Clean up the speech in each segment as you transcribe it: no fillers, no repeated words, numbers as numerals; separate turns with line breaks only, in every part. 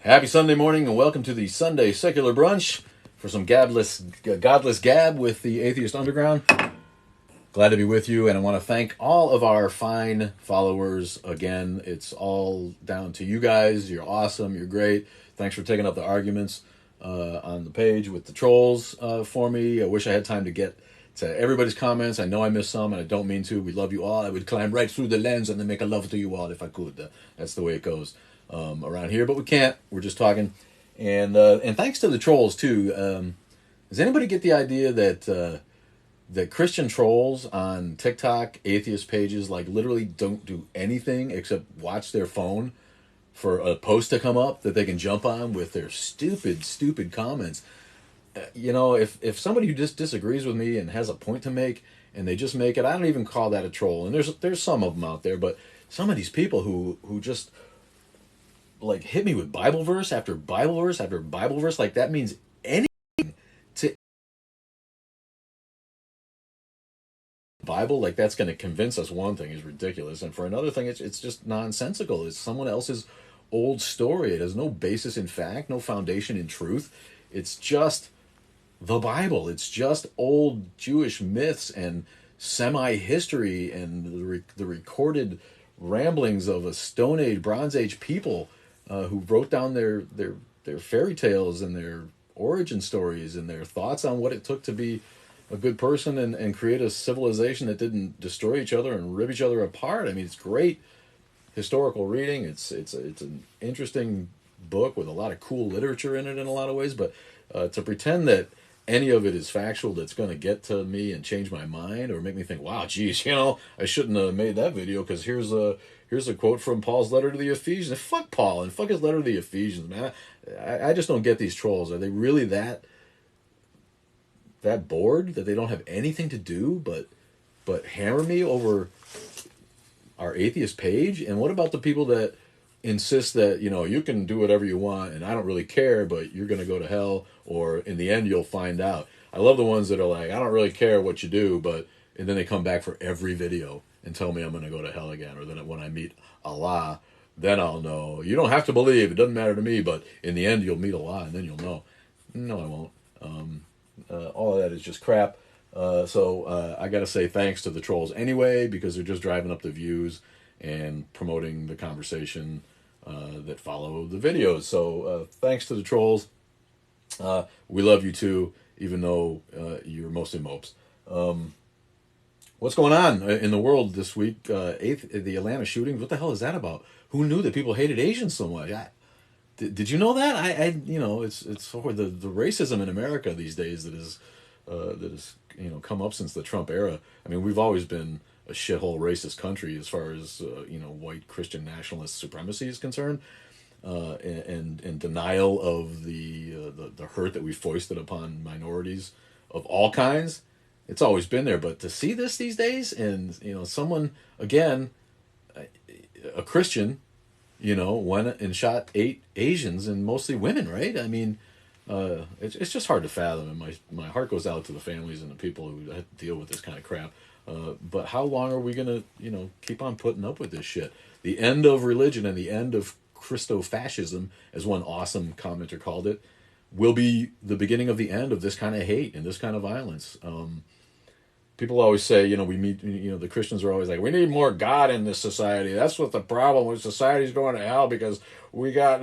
Happy Sunday morning and welcome to the Sunday Secular Brunch for some godless gab with the Atheist Underground. Glad to be with you, and I want to thank all of our fine followers again. It's all down to you guys. You're awesome. You're great. Thanks for taking up the arguments on the page with the trolls for me. I wish I had time to get to everybody's comments. I know I missed some, and I don't mean to. We love you all. I would climb right through the lens and then make a love to you all if I could. That's the way it goes around here, but we can't. We're just talking. And thanks to the trolls, too. Does anybody get the idea that Christian trolls on TikTok, atheist pages, like literally don't do anything except watch their phone for a post to come up that they can jump on with their stupid comments? If somebody who just disagrees with me and has a point to make and they just make it, I don't even call that a troll. And there's some of them out there, but some of these people who just like hit me with Bible verse after Bible verse after Bible verse, like that means anything to Bible, like that's going to convince us one thing is ridiculous, and for another thing it's just nonsensical. It's someone else's old story. It has no basis in fact, no foundation in truth. It's just the Bible. It's just old Jewish myths and semi-history and the recorded ramblings of a Stone Age, Bronze Age people who wrote down their fairy tales and their origin stories and their thoughts on what it took to be a good person and create a civilization that didn't destroy each other and rip each other apart. I mean, it's great historical reading. It's an interesting book with a lot of cool literature in it in a lot of ways, but to pretend that any of it is factual that's going to get to me and change my mind or make me think, wow, geez, I shouldn't have made that video because here's a quote from Paul's letter to the Ephesians. Fuck Paul and fuck his letter to the Ephesians, man. I just don't get these trolls. Are they really that bored that they don't have anything to do but hammer me over our atheist page? And what about the people that insist that you can do whatever you want and I don't really care, but you're going to go to hell, or in the end you'll find out? I love the ones that are like, I don't really care what you do, and then they come back for every video and tell me I'm going to go to hell again, or then when I meet Allah, then I'll know. You don't have to believe, it doesn't matter to me, but in the end you'll meet Allah and then you'll know. No, I won't. All of that is just crap. So I got to say thanks to the trolls anyway, because they're just driving up the views and promoting the conversation that follow the videos. So thanks to the trolls. We love you too, even though you're mostly mopes. What's going on in the world this week? The Atlanta shootings. What the hell is that about? Who knew that people hated Asians so much? Did you know that? It's sort of the racism in America these days that is come up since the Trump era. I mean, we've always been a shithole racist country as far as white Christian nationalist supremacy is concerned, and denial of the hurt that we foisted upon minorities of all kinds. It's always been there, but to see this these days, and someone again, a Christian, went and shot 8 Asians and mostly women, right? I mean, it's just hard to fathom, and my heart goes out to the families and the people who have to deal with this kind of crap. But how long are we gonna, keep on putting up with this shit? The end of religion and the end of Christo-fascism, as one awesome commenter called it, will be the beginning of the end of this kind of hate and this kind of violence. People always say, the Christians are always like, we need more God in this society. That's what the problem with society's going to hell, because we got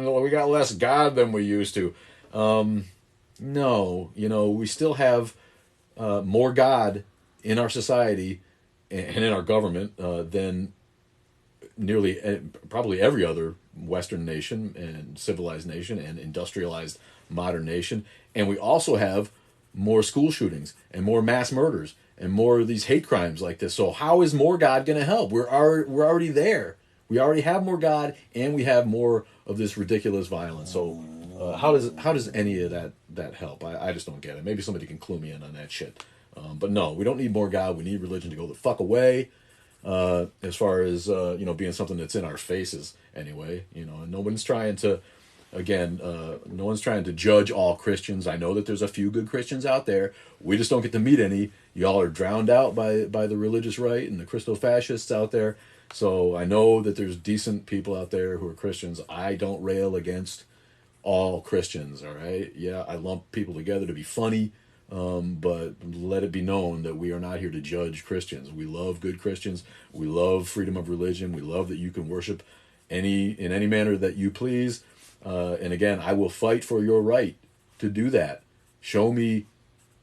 less God than we used to. No, we still have more God in our society and in our government than probably every other Western nation and civilized nation and industrialized modern nation. And we also have more school shootings and more mass murders and more of these hate crimes like this. So how is more God going to help? We're already there. We already have more God, and we have more of this ridiculous violence. So how does any of that help? I just don't get it. Maybe somebody can clue me in on that shit. But no, we don't need more God. We need religion to go the fuck away. As far as being something that's in our faces anyway. And no one's trying to. Again, no one's trying to judge all Christians. I know that there's a few good Christians out there. We just don't get to meet any. Y'all are drowned out by the religious right and the Christo-fascists out there. So I know that there's decent people out there who are Christians. I don't rail against all Christians. All right, yeah, I lump people together to be funny, but let it be known that we are not here to judge Christians. We love good Christians. We love freedom of religion. We love that you can worship in any manner that you please. And again, I will fight for your right to do that. Show me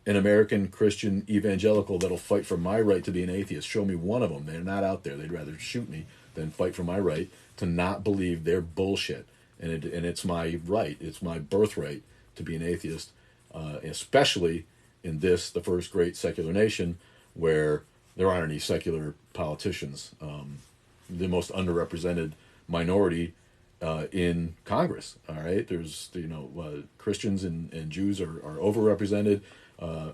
an American Christian evangelical that'll fight for my right to be an atheist. Show me one of them. They're not out there. They'd rather shoot me than fight for my right to not believe their bullshit. And it's my right. It's my birthright to be an atheist, especially in this, the first great secular nation, where there aren't any secular politicians. The most underrepresented minority in Congress. All right, there's Christians and Jews are overrepresented.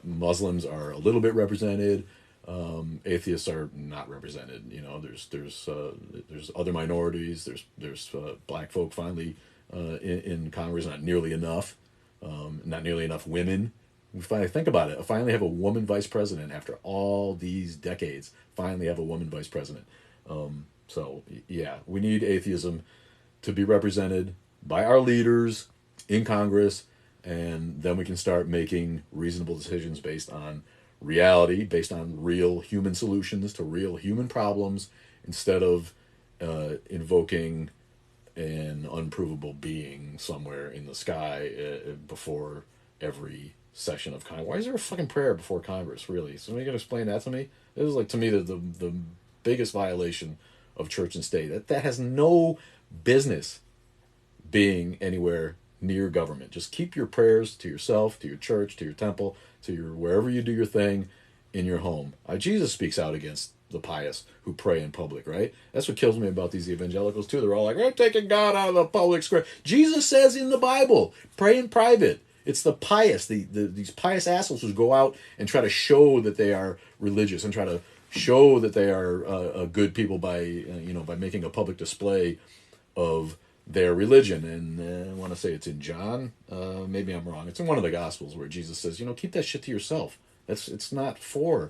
Muslims are a little bit represented. Atheists are not represented. There's other minorities. There's black folk finally in Congress. Not nearly enough. Not nearly enough women. We finally think about it. I finally have a woman vice president after all these decades. Finally have a woman vice president. So yeah, we need atheism to be represented by our leaders in Congress, and then we can start making reasonable decisions based on reality, based on real human solutions to real human problems, instead of invoking an unprovable being somewhere in the sky before every session of Congress. Why is there a fucking prayer before Congress, really? Somebody can explain that to me? This is, like, to me, the biggest violation of church and state. That has no business being anywhere near government. Just keep your prayers to yourself, to your church, to your temple, to your wherever you do your thing in your home. Jesus speaks out against the pious who pray in public, right? That's what kills me about these evangelicals too. They're all like, "I'm taking God out of the public square." Jesus says in the Bible, pray in private. It's the pious, these pious assholes who go out and try to show that they are religious and try to show that they are good people by by making a public display of their religion. And I want to say it's in John. Maybe I'm wrong. It's in one of the Gospels where Jesus says, keep that shit to yourself. It's not for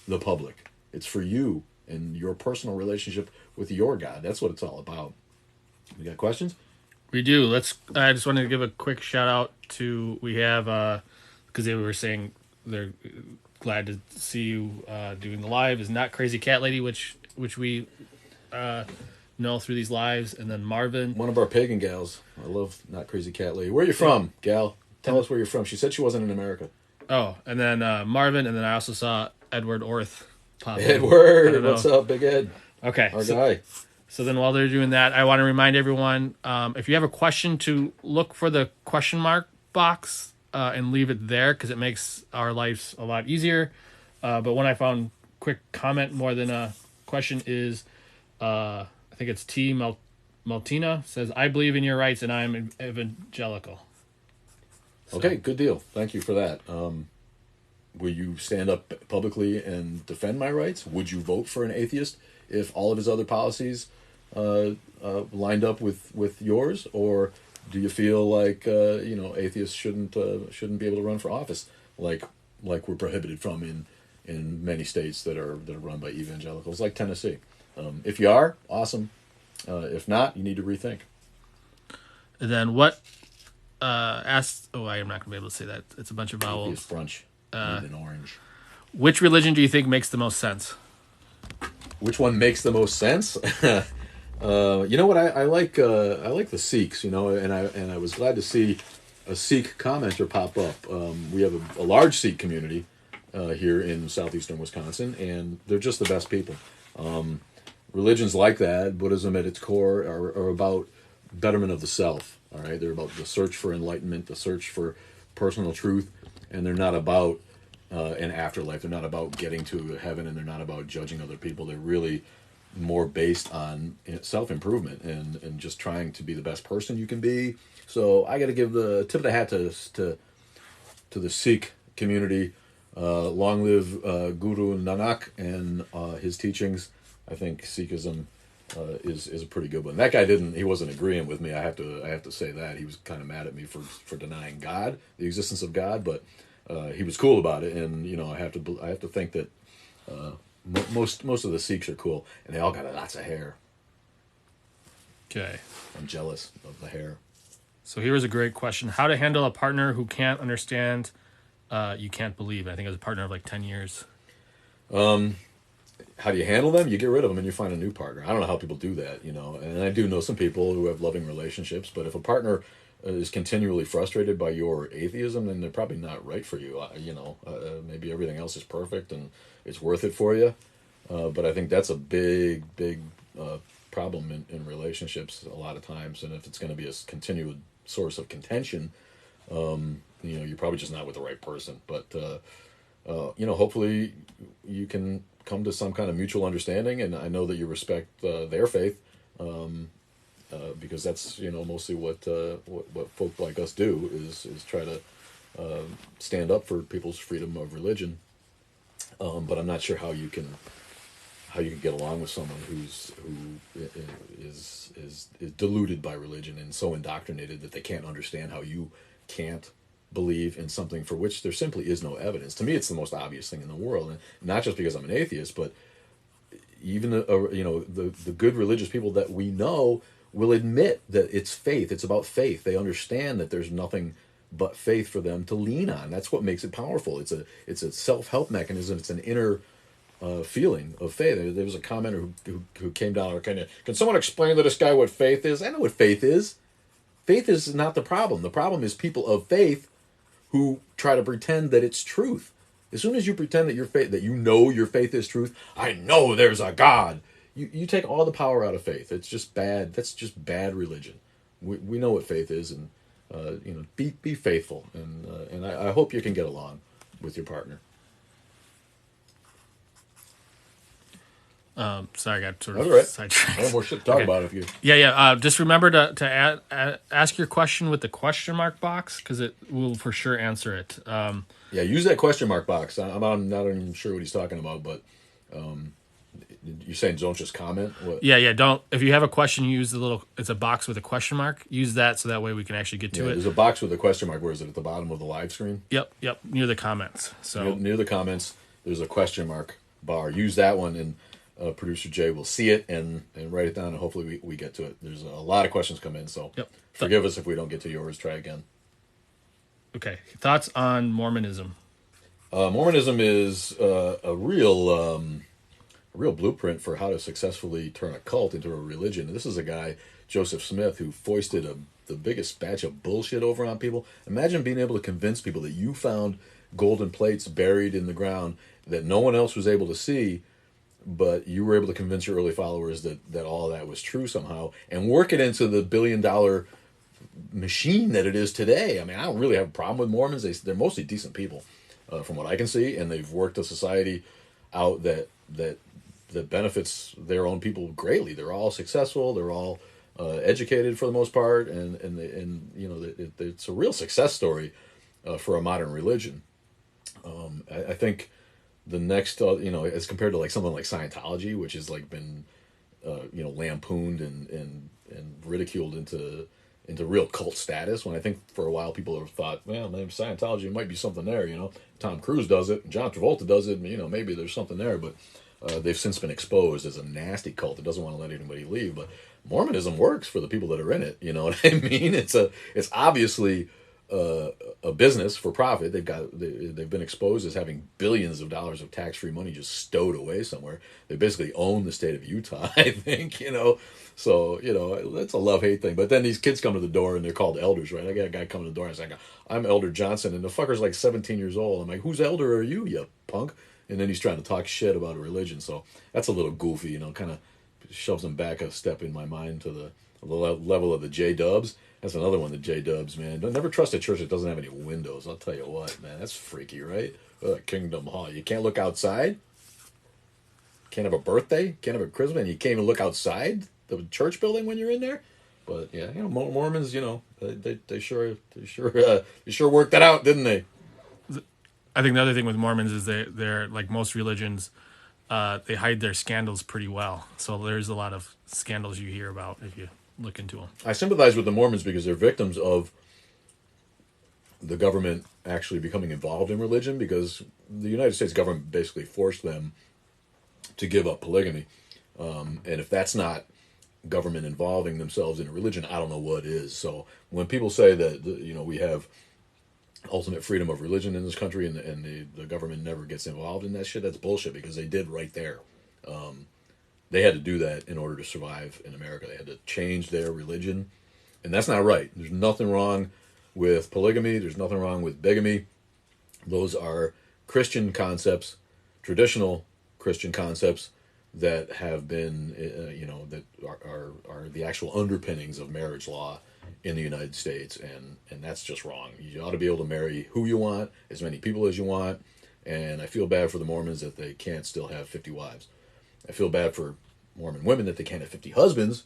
the public. It's for you and your personal relationship with your God. That's what it's all about. We got questions?
We do. I just wanted to give a quick shout out to, we have, because they were saying they're glad to see you doing the live, is Not Crazy Cat Lady, which we know through these lives, and then Marvin.
One of our pagan gals. I love Not Crazy Cat Lady. Where are you from, gal? Tell us where you're from. She said she wasn't in America.
Oh, and then Marvin, and then I also saw Edward Orth pop in.
Edward, what's up, Big Ed?
Okay.
Our guy.
So then while they're doing that, I want to remind everyone, if you have a question, to look for the question mark box and leave it there, because it makes our lives a lot easier. But one I found, quick comment more than a question, is I think it's T. Maltina, says, "I believe in your rights and I'm evangelical." So.
Okay, good deal. Thank you for that. Will you stand up publicly and defend my rights? Would you vote for an atheist if all of his other policies lined up with yours? Or do you feel like atheists shouldn't be able to run for office like we're prohibited from in many states that are run by evangelicals, like Tennessee? If you are, awesome. If not, you need to rethink.
And then what asked? Oh, I am not going to be able to say that. It's a bunch of vowels.
Atheist brunch. Need an orange.
Which religion do you think makes the most sense?
Which one makes the most sense? You know what? I like the Sikhs. And I was glad to see a Sikh commenter pop up. We have a large Sikh community here in southeastern Wisconsin, and they're just the best people. Religions like that, Buddhism at its core, are about betterment of the self. All right, they're about the search for enlightenment, the search for personal truth, and they're not about an afterlife. They're not about getting to heaven, and they're not about judging other people. They're really more based on self-improvement and just trying to be the best person you can be. So I got to give the tip of the hat to the Sikh community. Long live Guru Nanak and his teachings. I think Sikhism is a pretty good one. That guy he wasn't agreeing with me. I have to say that. He was kind of mad at me for denying God, the existence of God, but he was cool about it, and I have to think that most of the Sikhs are cool, and they all got lots of hair.
Okay.
I'm jealous of the hair.
So here is a great question: how to handle a partner who can't understand, you can't believe. I think it was a partner of like 10 years.
How do you handle them? You get rid of them and you find a new partner. I don't know how people do that, you know. And I do know some people who have loving relationships, but if a partner is continually frustrated by your atheism, then they're probably not right for you. Maybe everything else is perfect and it's worth it for you. But I think that's a big, big problem in relationships a lot of times. And if it's going to be a continued source of contention, you're probably just not with the right person. But hopefully you can come to some kind of mutual understanding, and I know that you respect their faith, because that's mostly what folk like us do is try to stand up for people's freedom of religion. But I'm not sure how you can get along with someone who is deluded by religion and so indoctrinated that they can't understand how you can't believe in something for which there simply is no evidence. To me, it's the most obvious thing in the world, and not just because I'm an atheist, but even the good religious people that we know will admit that it's faith. It's about faith. They understand that there's nothing but faith for them to lean on. That's what makes it powerful. It's a self-help mechanism. It's an inner feeling of faith. There was a commenter who came down. Can someone explain to this guy what faith is? I know what faith is. Faith is not the problem. The problem is people of faith who try to pretend that it's truth. As soon as you pretend that your faith, that your faith is truth, I know there's a God. You take all the power out of faith. It's just bad. That's just bad religion. We know what faith is, and be faithful, and I hope you can get along with your partner.
Sorry, I got sort
That's
of
all right.
sidetracked.
I have more shit to talk about if you.
Yeah. Just remember to ask your question with the question mark box, because it will for sure answer it.
Yeah, use that question mark box. I'm not even sure what he's talking about, but you're saying don't just comment? What?
Yeah. Don't. If you have a question, you use it's a box with a question mark. Use that so that way we can actually get to it.
There's a box with a question mark. Where is it? At the bottom of the live screen?
Yep. Near the comments. So
near the comments, there's a question mark bar. Use that one, and producer Jay will see it and write it down, and hopefully we get to it. There's a lot of questions come in, so forgive us if we don't get to yours. Try again.
Okay. Thoughts on Mormonism?
Mormonism is a real blueprint for how to successfully turn a cult into a religion. This is a guy, Joseph Smith, who foisted the biggest batch of bullshit over on people. Imagine being able to convince people that you found golden plates buried in the ground that no one else was able to see, but you were able to convince your early followers that all that was true somehow, and work it into the billion-dollar machine that it is today. I mean, I don't really have a problem with Mormons. They're mostly decent people, from what I can see, and they've worked a society out that benefits their own people greatly. They're all successful. They're all educated for the most part, and it's a real success story for a modern religion. I think the next, as compared to like something like Scientology, which has like been, lampooned and ridiculed into real cult status. When I think for a while people have thought, well, maybe Scientology might be something there. Tom Cruise does it, and John Travolta does it. And, maybe there's something there, but they've since been exposed as a nasty cult that doesn't want to let anybody leave. But Mormonism works for the people that are in it. You know what I mean? It's obviously a business for profit. They've been exposed as having billions of dollars of tax-free money just stowed away somewhere. They basically own the state of Utah, I think, So, that's a love-hate thing. But then these kids come to the door and they're called elders, right? I got a guy coming to the door and I say, I'm Elder Johnson, and the fucker's like 17 years old. I'm like, whose elder are you punk? And then he's trying to talk shit about a religion. So that's a little goofy, kind of shoves him back a step in my mind to the level of the J-dubs. That's another one, the J-dubs, man. Don't never trust a church that doesn't have any windows. I'll tell you what, man. That's freaky, right? Kingdom Hall. You can't look outside? Can't have a birthday? Can't have a Christmas? And you can't even look outside the church building when you're in there? But, yeah, Mormons, they sure worked that out, didn't they?
I think the other thing with Mormons is they're like most religions, they hide their scandals pretty well. So there's a lot of scandals you hear about if you look into them.
I sympathize with the Mormons because they're victims of the government actually becoming involved in religion, because the United States government basically forced them to give up polygamy. And if that's not government involving themselves in a religion, I don't know what is. So when people say that we have ultimate freedom of religion in this country, and the government never gets involved in that shit, that's bullshit, because they did right there. They had to do that in order to survive in America. They had to change their religion, and that's not right. There's nothing wrong with polygamy. There's nothing wrong with bigamy. Those are Christian concepts, traditional Christian concepts that have been, that are the actual underpinnings of marriage law in the United States, and that's just wrong. You ought to be able to marry who you want, as many people as you want, and I feel bad for the Mormons that they can't still have 50 wives. I feel bad for Mormon women that they can't have 50 husbands,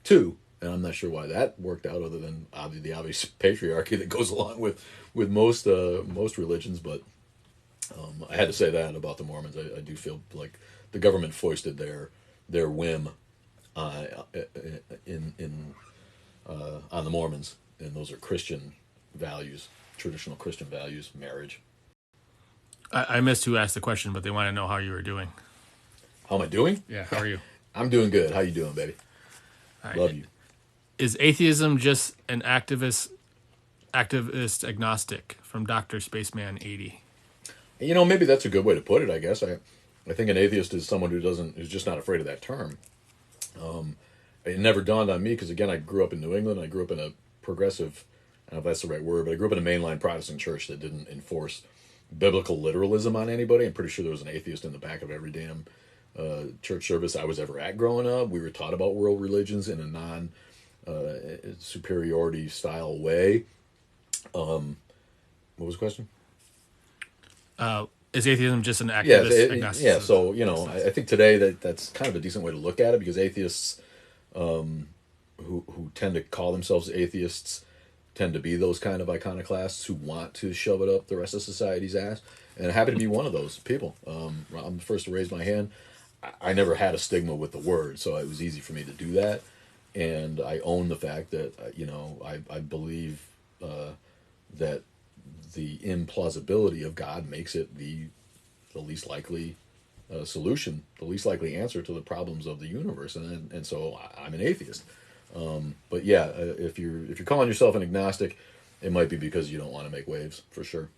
too, and I'm not sure why that worked out, other than the obvious patriarchy that goes along with most religions, but I had to say that about the Mormons. I do feel like the government foisted their whim on the Mormons, and those are Christian values, traditional Christian values, marriage.
I missed who asked the question, but they want to know how you were doing.
How am I doing?
Yeah, how are you?
I'm doing good. How you doing, baby? Love you.
Is atheism just an activist agnostic, from Dr. Spaceman 80?
Maybe that's a good way to put it, I guess. I think an atheist is someone who's just not afraid of that term. It never dawned on me, because, again, I grew up in New England. I grew up in a progressive, I don't know if that's the right word, but I grew up in a mainline Protestant church that didn't enforce biblical literalism on anybody. I'm pretty sure there was an atheist in the back of every damn church service I was ever at growing up. We were taught about world religions in a non-superiority style way. What was the question?
Is atheism just an activist agnostic?
Yeah, so, I think today that's kind of a decent way to look at it, because atheists who tend to call themselves atheists tend to be those kind of iconoclasts who want to shove it up the rest of society's ass. And I happen to be one of those people. I'm the first to raise my hand. I never had a stigma with the word, so it was easy for me to do that. And I own the fact that, I believe that the implausibility of God makes it the least likely solution, the least likely answer to the problems of the universe, and so I'm an atheist. But yeah, if you're calling yourself an agnostic, it might be because you don't want to make waves, for sure.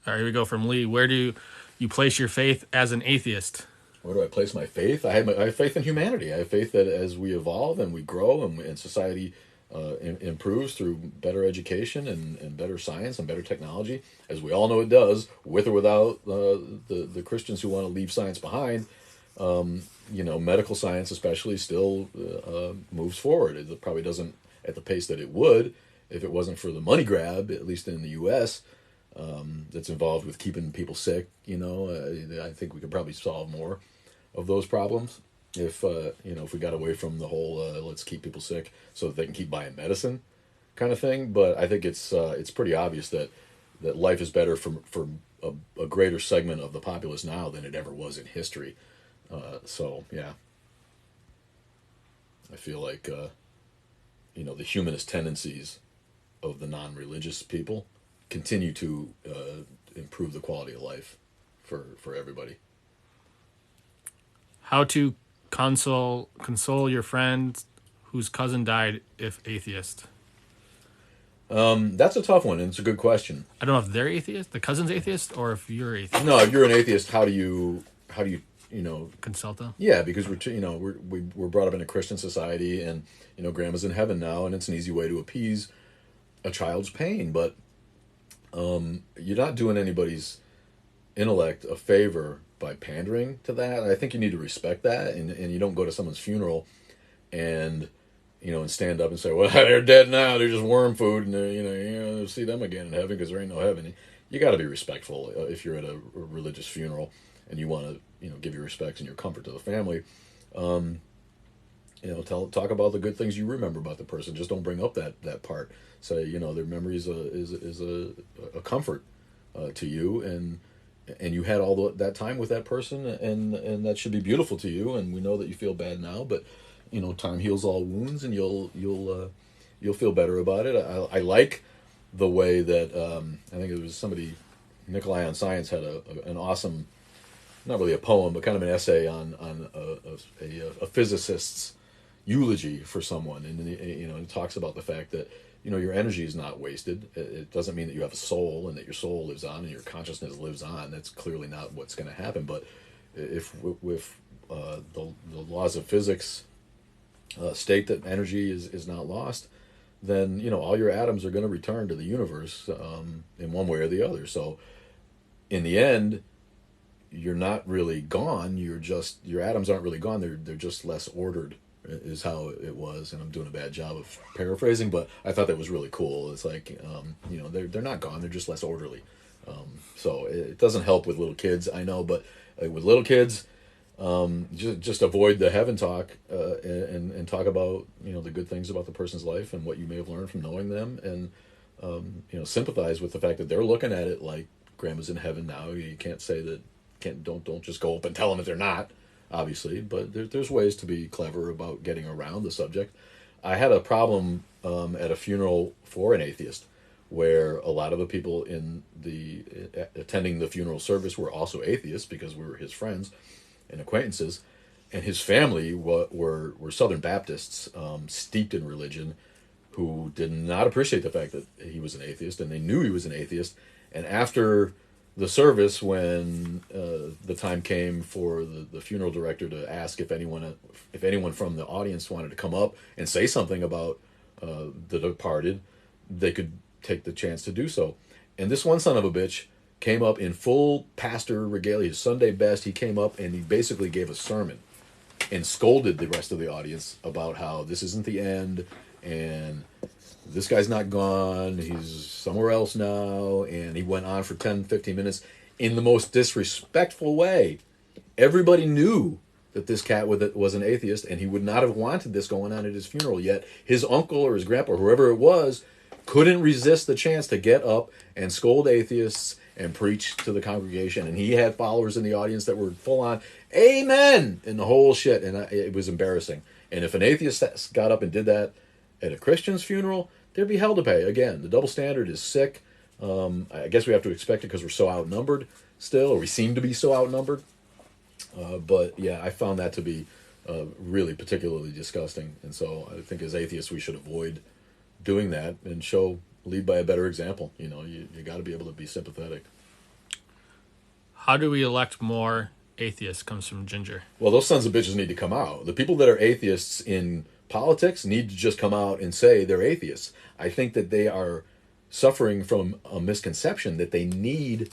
All right, here we go from Lee. Where do you place your faith as an atheist?
Where do I place my faith? I have faith in humanity. I have faith that as we evolve and we grow and society improves through better education and better science and better technology, as we all know it does, with or without the Christians who want to leave science behind, medical science especially still moves forward. It probably doesn't at the pace that it would if it wasn't for the money grab, at least in the U.S., that's involved with keeping people sick. I think we could probably solve more of those problems if we got away from the whole let's keep people sick so that they can keep buying medicine kind of thing. But I think it's pretty obvious that life is better for a greater segment of the populace now than it ever was in history. So yeah, I feel like the humanist tendencies of the non-religious people continue to improve the quality of life for everybody.
How to console your friend whose cousin died, if atheist?
That's a tough one, and it's a good question.
I don't know if they're atheist, the cousin's atheist, or if you're atheist.
No, if you're an atheist, how do you
consult them?
Yeah, because we're brought up in a Christian society, and grandma's in heaven now, and it's an easy way to appease a child's pain. But you're not doing anybody's intellect a favor by pandering to that. I think you need to respect that, and you don't go to someone's funeral and and stand up and say, well, they're dead now, they're just worm food, and you'll see them again in heaven because there ain't no heaven. You got to be respectful if you're at a religious funeral and you want to give your respects and your comfort to the family. Talk about the good things you remember about the person. Just don't bring up that part. Say their memory is a comfort to you, and you had all that time with that person, and that should be beautiful to you. And we know that you feel bad now, but time heals all wounds, and you'll feel better about it. I like the way that I think it was somebody, Nikolai on Science, had an awesome not really a poem, but kind of an essay on a physicist's eulogy for someone, and it talks about the fact that your energy is not wasted. It doesn't mean that you have a soul and that your soul lives on and your consciousness lives on. That's clearly not what's going to happen. But if with the laws of physics state that energy is not lost, then all your atoms are going to return to the universe in one way or the other. So in the end, you're not really gone. Your atoms aren't really gone. They're just less ordered, is how it was. And I'm doing a bad job of paraphrasing, but I thought that was really cool. It's like they're not gone. They're just less orderly. So it doesn't help with little kids, I know, but with little kids, just avoid the heaven talk and talk about the good things about the person's life and what you may have learned from knowing them, and sympathize with the fact that they're looking at it like grandma's in heaven now. You can't say that. Don't just go up and tell them that they're not, obviously, but there's ways to be clever about getting around the subject. I had a problem at a funeral for an atheist, where a lot of the people attending the funeral service were also atheists because we were his friends and acquaintances, and his family were Southern Baptists, steeped in religion, who did not appreciate the fact that he was an atheist, and they knew he was an atheist. And after the service, when the time came for the funeral director to ask if anyone from the audience wanted to come up and say something about the departed, they could take the chance to do so. And this one son of a bitch came up in full pastor regalia, his Sunday best. He came up and he basically gave a sermon and scolded the rest of the audience about how this isn't the end, and this guy's not gone, he's somewhere else now. And he went on for 10-15 minutes in the most disrespectful way. Everybody knew that this cat was an atheist, and he would not have wanted this going on at his funeral, yet his uncle or his grandpa or whoever it was couldn't resist the chance to get up and scold atheists and preach to the congregation. And he had followers in the audience that were full on amen and the whole shit, and it was embarrassing. And if an atheist got up and did that at a Christian's funeral, there'd be hell to pay. Again, the double standard is sick. I guess we have to expect it because we're so outnumbered still, or we seem to be so outnumbered. But yeah, I found that to be really particularly disgusting. And so I think as atheists we should avoid doing that and lead by a better example. You got to be able to be sympathetic.
How do we elect more atheists? Comes from Ginger.
Well, those sons of bitches need to come out. The people that are atheists in politics need to just come out and say they're atheists. I think that they are suffering from a misconception that they need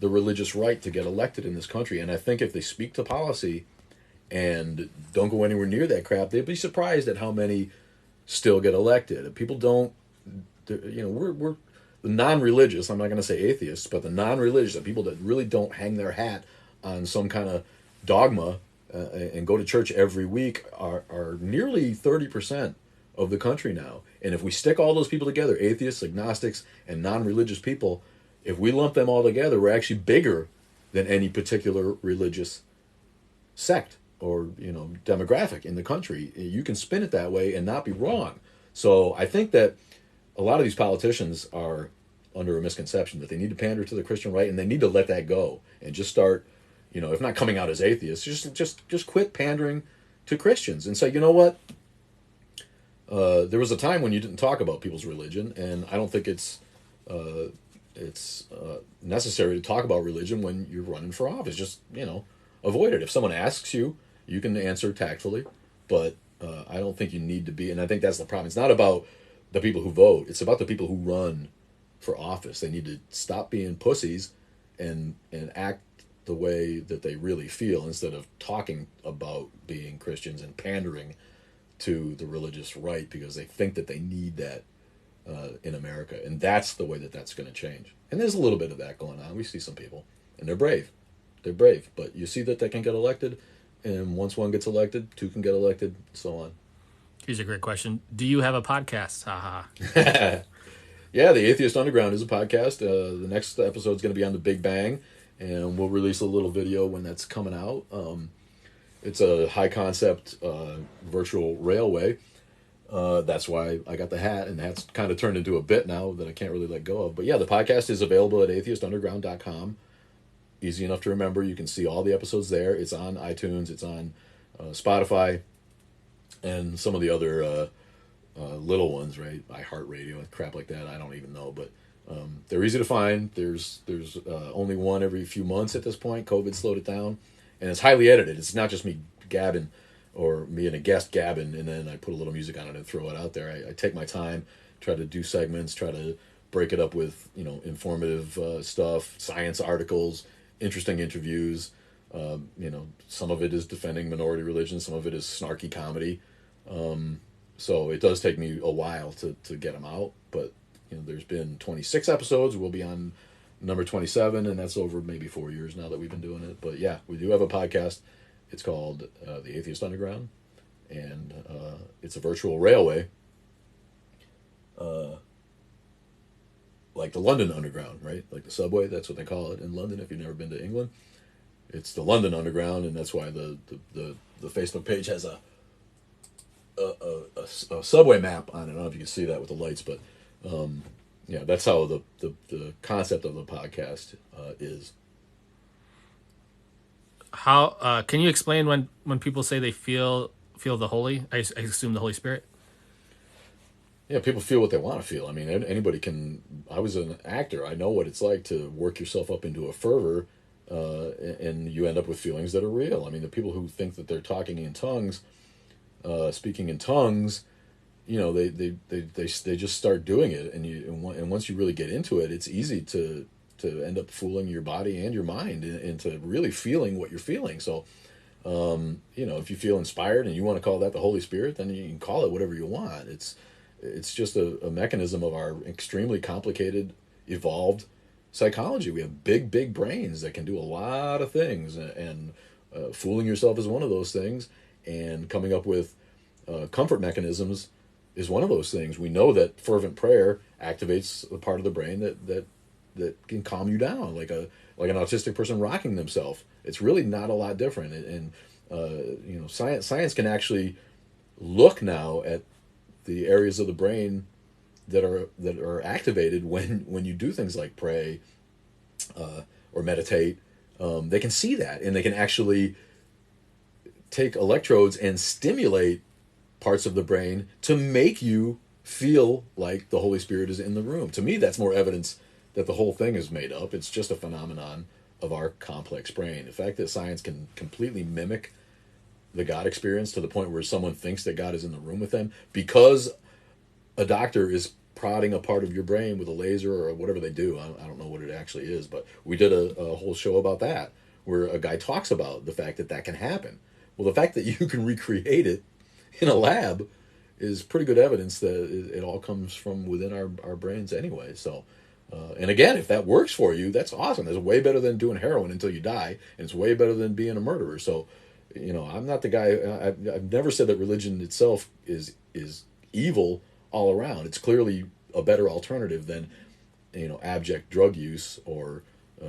the religious right to get elected in this country. And I think if they speak to policy and don't go anywhere near that crap, they'd be surprised at how many still get elected. People don't, we're the non-religious, I'm not going to say atheists, but the non-religious, the people that really don't hang their hat on some kind of dogma and go to church every week are nearly 30% of the country now. And if we stick all those people together, atheists, agnostics, and non-religious people, if we lump them all together, we're actually bigger than any particular religious sect or demographic in the country. You can spin it that way and not be wrong. So I think that a lot of these politicians are under a misconception that they need to pander to the Christian right, and they need to let that go and just start, if not coming out as atheists, just quit pandering to Christians and say, you know what? There was a time when you didn't talk about people's religion, and I don't think it's necessary to talk about religion when you're running for office. Just avoid it. If someone asks you, you can answer tactfully, but I don't think you need to be. And I think that's the problem. It's not about the people who vote. It's about the people who run for office. They need to stop being pussies and act the way that they really feel instead of talking about being Christians and pandering to the religious right because they think that they need that in America. And that's the way that's going to change. And there's a little bit of that going on. We see some people, and they're brave. They're brave. But you see that they can get elected, and once one gets elected, two can get elected, and so on.
Here's a great question. Do you have a podcast? Haha.
Yeah, the Atheist Underground is a podcast. The next episode is going to be on the Big Bang, and we'll release a little video when that's coming out. It's a high-concept virtual railway. That's why I got the hat, and the hat's kind of turned into a bit now that I can't really let go of. But yeah, the podcast is available at atheistunderground.com. easy enough to remember. You can see all the episodes there. It's on iTunes. It's on Spotify, and some of the other little ones, right? iHeartRadio and crap like that. I don't even know, but they're easy to find. There's only one every few months at this point. COVID slowed it down, and it's highly edited. It's not just me gabbing or me and a guest gabbing, and then I put a little music on it and throw it out there. I take my time, try to do segments, try to break it up with informative stuff, science articles, interesting interviews. Some of it is defending minority religion, some of it is snarky comedy. So it does take me a while to get them out, but there's been 26 episodes. We'll be on number 27, and that's over maybe 4 years now that we've been doing it. But yeah, we do have a podcast. It's called The Atheist Underground, and it's a virtual railway, like the London Underground, right? Like the subway, that's what they call it in London if you've never been to England. It's the London Underground, and that's why the Facebook page has a subway map on it. I don't know if you can see that with the lights, but that's how the concept of the podcast is.
How can you explain when people say they feel the Holy? I assume the Holy Spirit.
Yeah, people feel what they want to feel. I mean, anybody can. I was an actor. I know what it's like to work yourself up into a fervor, and you end up with feelings that are real. I mean, the people who think that they're talking in tongues, speaking in tongues, they just start doing it, and once you really get into it, it's easy to end up fooling your body and your mind into really feeling what you're feeling. So, if you feel inspired and you want to call that the Holy Spirit, then you can call it whatever you want. It's just a mechanism of our extremely complicated, evolved psychology. We have big brains that can do a lot of things, and fooling yourself is one of those things, and coming up with comfort mechanisms is one of those things. We know that fervent prayer activates the part of the brain that can calm you down, like an autistic person rocking themselves. It's really not a lot different, and science can actually look now at the areas of the brain that are activated when you do things like pray or meditate. They can see that, and they can actually take electrodes and stimulate parts of the brain to make you feel like the Holy Spirit is in the room. To me, that's more evidence that the whole thing is made up. It's just a phenomenon of our complex brain. The fact that science can completely mimic the God experience to the point where someone thinks that God is in the room with them because a doctor is prodding a part of your brain with a laser or whatever they do. I don't know what it actually is, but we did a whole show about that where a guy talks about the fact that can happen. Well, the fact that you can recreate it in a lab is pretty good evidence that it all comes from within our brains anyway. So, and again, if that works for you, that's awesome. It's way better than doing heroin until you die, and it's way better than being a murderer. So, I'm not the guy. I've never said that religion itself is evil all around. It's clearly a better alternative than abject drug use or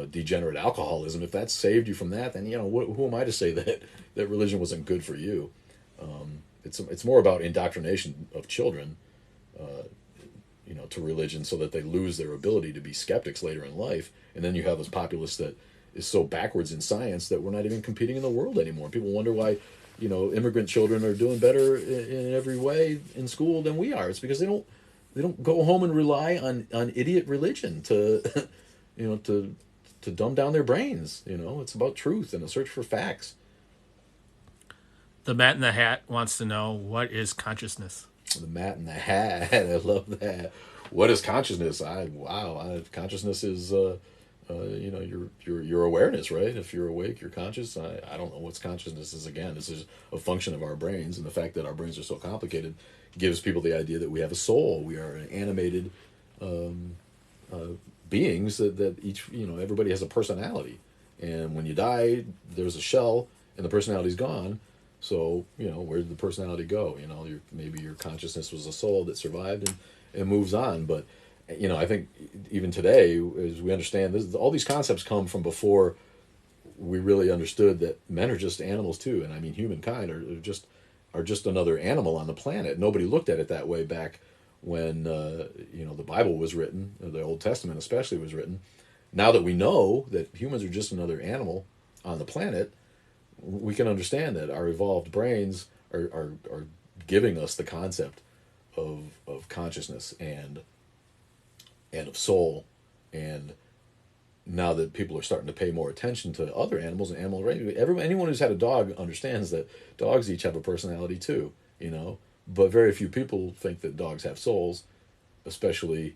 degenerate alcoholism. If that saved you from that, then who am I to say that religion wasn't good for you? It's more about indoctrination of children, to religion, so that they lose their ability to be skeptics later in life, and then you have this populace that is so backwards in science that we're not even competing in the world anymore. People wonder why, immigrant children are doing better in every way in school than we are. It's because they don't go home and rely on idiot religion to, to dumb down their brains. It's about truth and a search for facts.
The Mat in the Hat wants to know, what is consciousness?
The Mat in the Hat. I love that. What is consciousness? Consciousness is your awareness, right? If you're awake, you're conscious. I don't know what's consciousness is. Again, this is a function of our brains, and the fact that our brains are so complicated gives people the idea that we have a soul. We are animated beings that each, everybody has a personality, and when you die, there's a shell, and the personality's gone. So, where did the personality go? Maybe your consciousness was a soul that survived and moves on. But, I think even today, as we understand this, all these concepts come from before we really understood that men are just animals too. And I mean, humankind are just another animal on the planet. Nobody looked at it that way back when, the Bible was written, the Old Testament especially was written. Now that we know that humans are just another animal on the planet, we can understand that our evolved brains are giving us the concept of consciousness and of soul. And now that people are starting to pay more attention to other animals and anyone who's had a dog understands that dogs each have a personality too, you know. But very few people think that dogs have souls, especially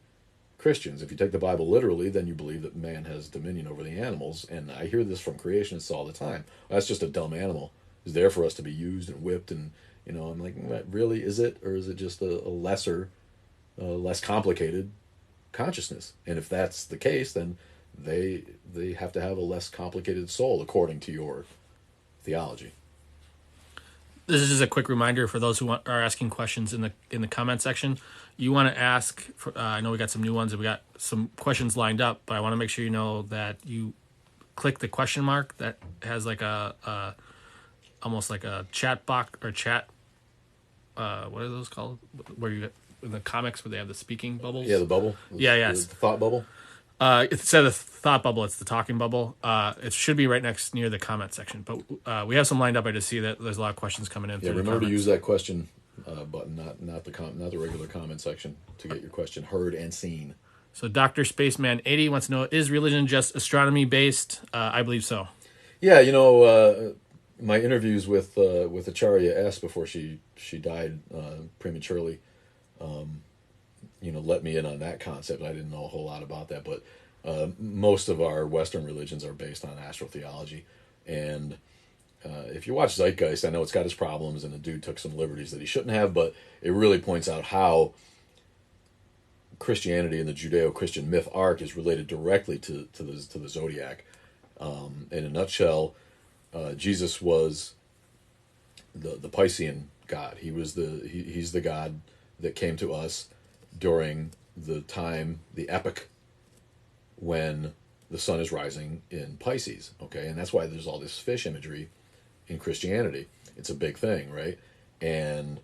Christians. If you take the Bible literally, then you believe that man has dominion over the animals. And I hear this from creationists all the time. That's just a dumb animal. It's there for us to be used and whipped, and I'm like, really, is it, or is it just a lesser, less complicated consciousness? And if that's the case, then they have to have a less complicated soul according to your theology.
This is just a quick reminder for those who are asking questions in the comment section. You want to ask. I know we got some new ones and we got some questions lined up, but I want to make sure you know that you click the question mark that has like a almost like a chat box or chat. What are those called? Where you get in the comics where they have the speaking bubbles?
Yeah, the bubble.
Yeah.
The thought bubble.
Instead of the thought bubble, it's the talking bubble. It should be right near the comment section. But we have some lined up. I just see that there's a lot of questions coming in.
Yeah, remember to use that question button, not the regular comment section, to get your question heard and seen.
So Dr. Spaceman 80 wants to know, is religion just astronomy based? I believe so.
Yeah, my interviews with Acharya S before she died prematurely, let me in on that concept. I didn't know a whole lot about that, but most of our Western religions are based on astrotheology. And if you watch Zeitgeist, I know it's got its problems, and the dude took some liberties that he shouldn't have, but it really points out how Christianity and the Judeo-Christian myth arc is related directly to the zodiac. In a nutshell, Jesus was the Piscean god. He's the god that came to us during the epoch when the sun is rising in Pisces. Okay, and that's why there's all this fish imagery in Christianity. It's a big thing, right? And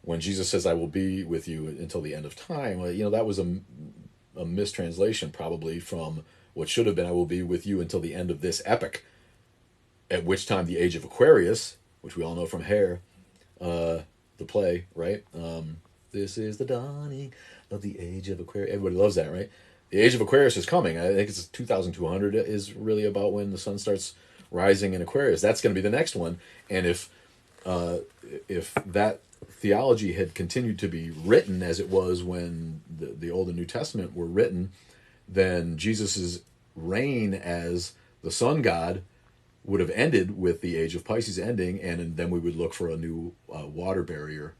when Jesus says, "I will be with you until the end of time," that was a mistranslation probably from what should have been, "I will be with you until the end of this epoch," at which time the age of Aquarius, which we all know from Hair, the play, right? This is the dawning of the age of Aquarius. Everybody loves that, right? The age of Aquarius is coming. I think it's 2200 is really about when the sun starts rising in Aquarius. That's going to be the next one. And if that theology had continued to be written as it was when the Old and New Testament were written, then Jesus's reign as the sun god would have ended with the age of Pisces ending, and then we would look for a new water carrier,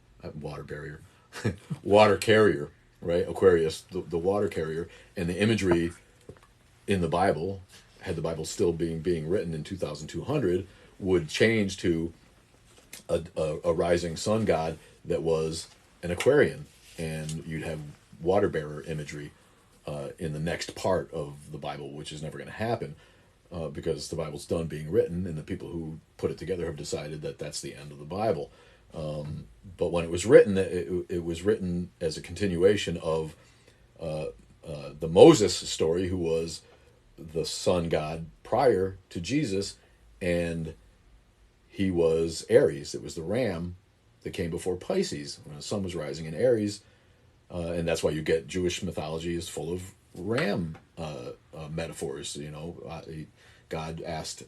right? Aquarius, the water carrier, and the imagery in the Bible, had the Bible still being written in 2200, would change to a rising sun god that was an Aquarian, and you'd have water bearer imagery in the next part of the Bible, which is never going to happen because the Bible's done being written, and the people who put it together have decided that that's the end of the Bible. But when it was written, it was written as a continuation of the Moses story, who was the sun god prior to Jesus, and he was Aries. It was the ram that came before Pisces when the sun was rising in Aries, and that's why you get Jewish mythology is full of ram metaphors. God asked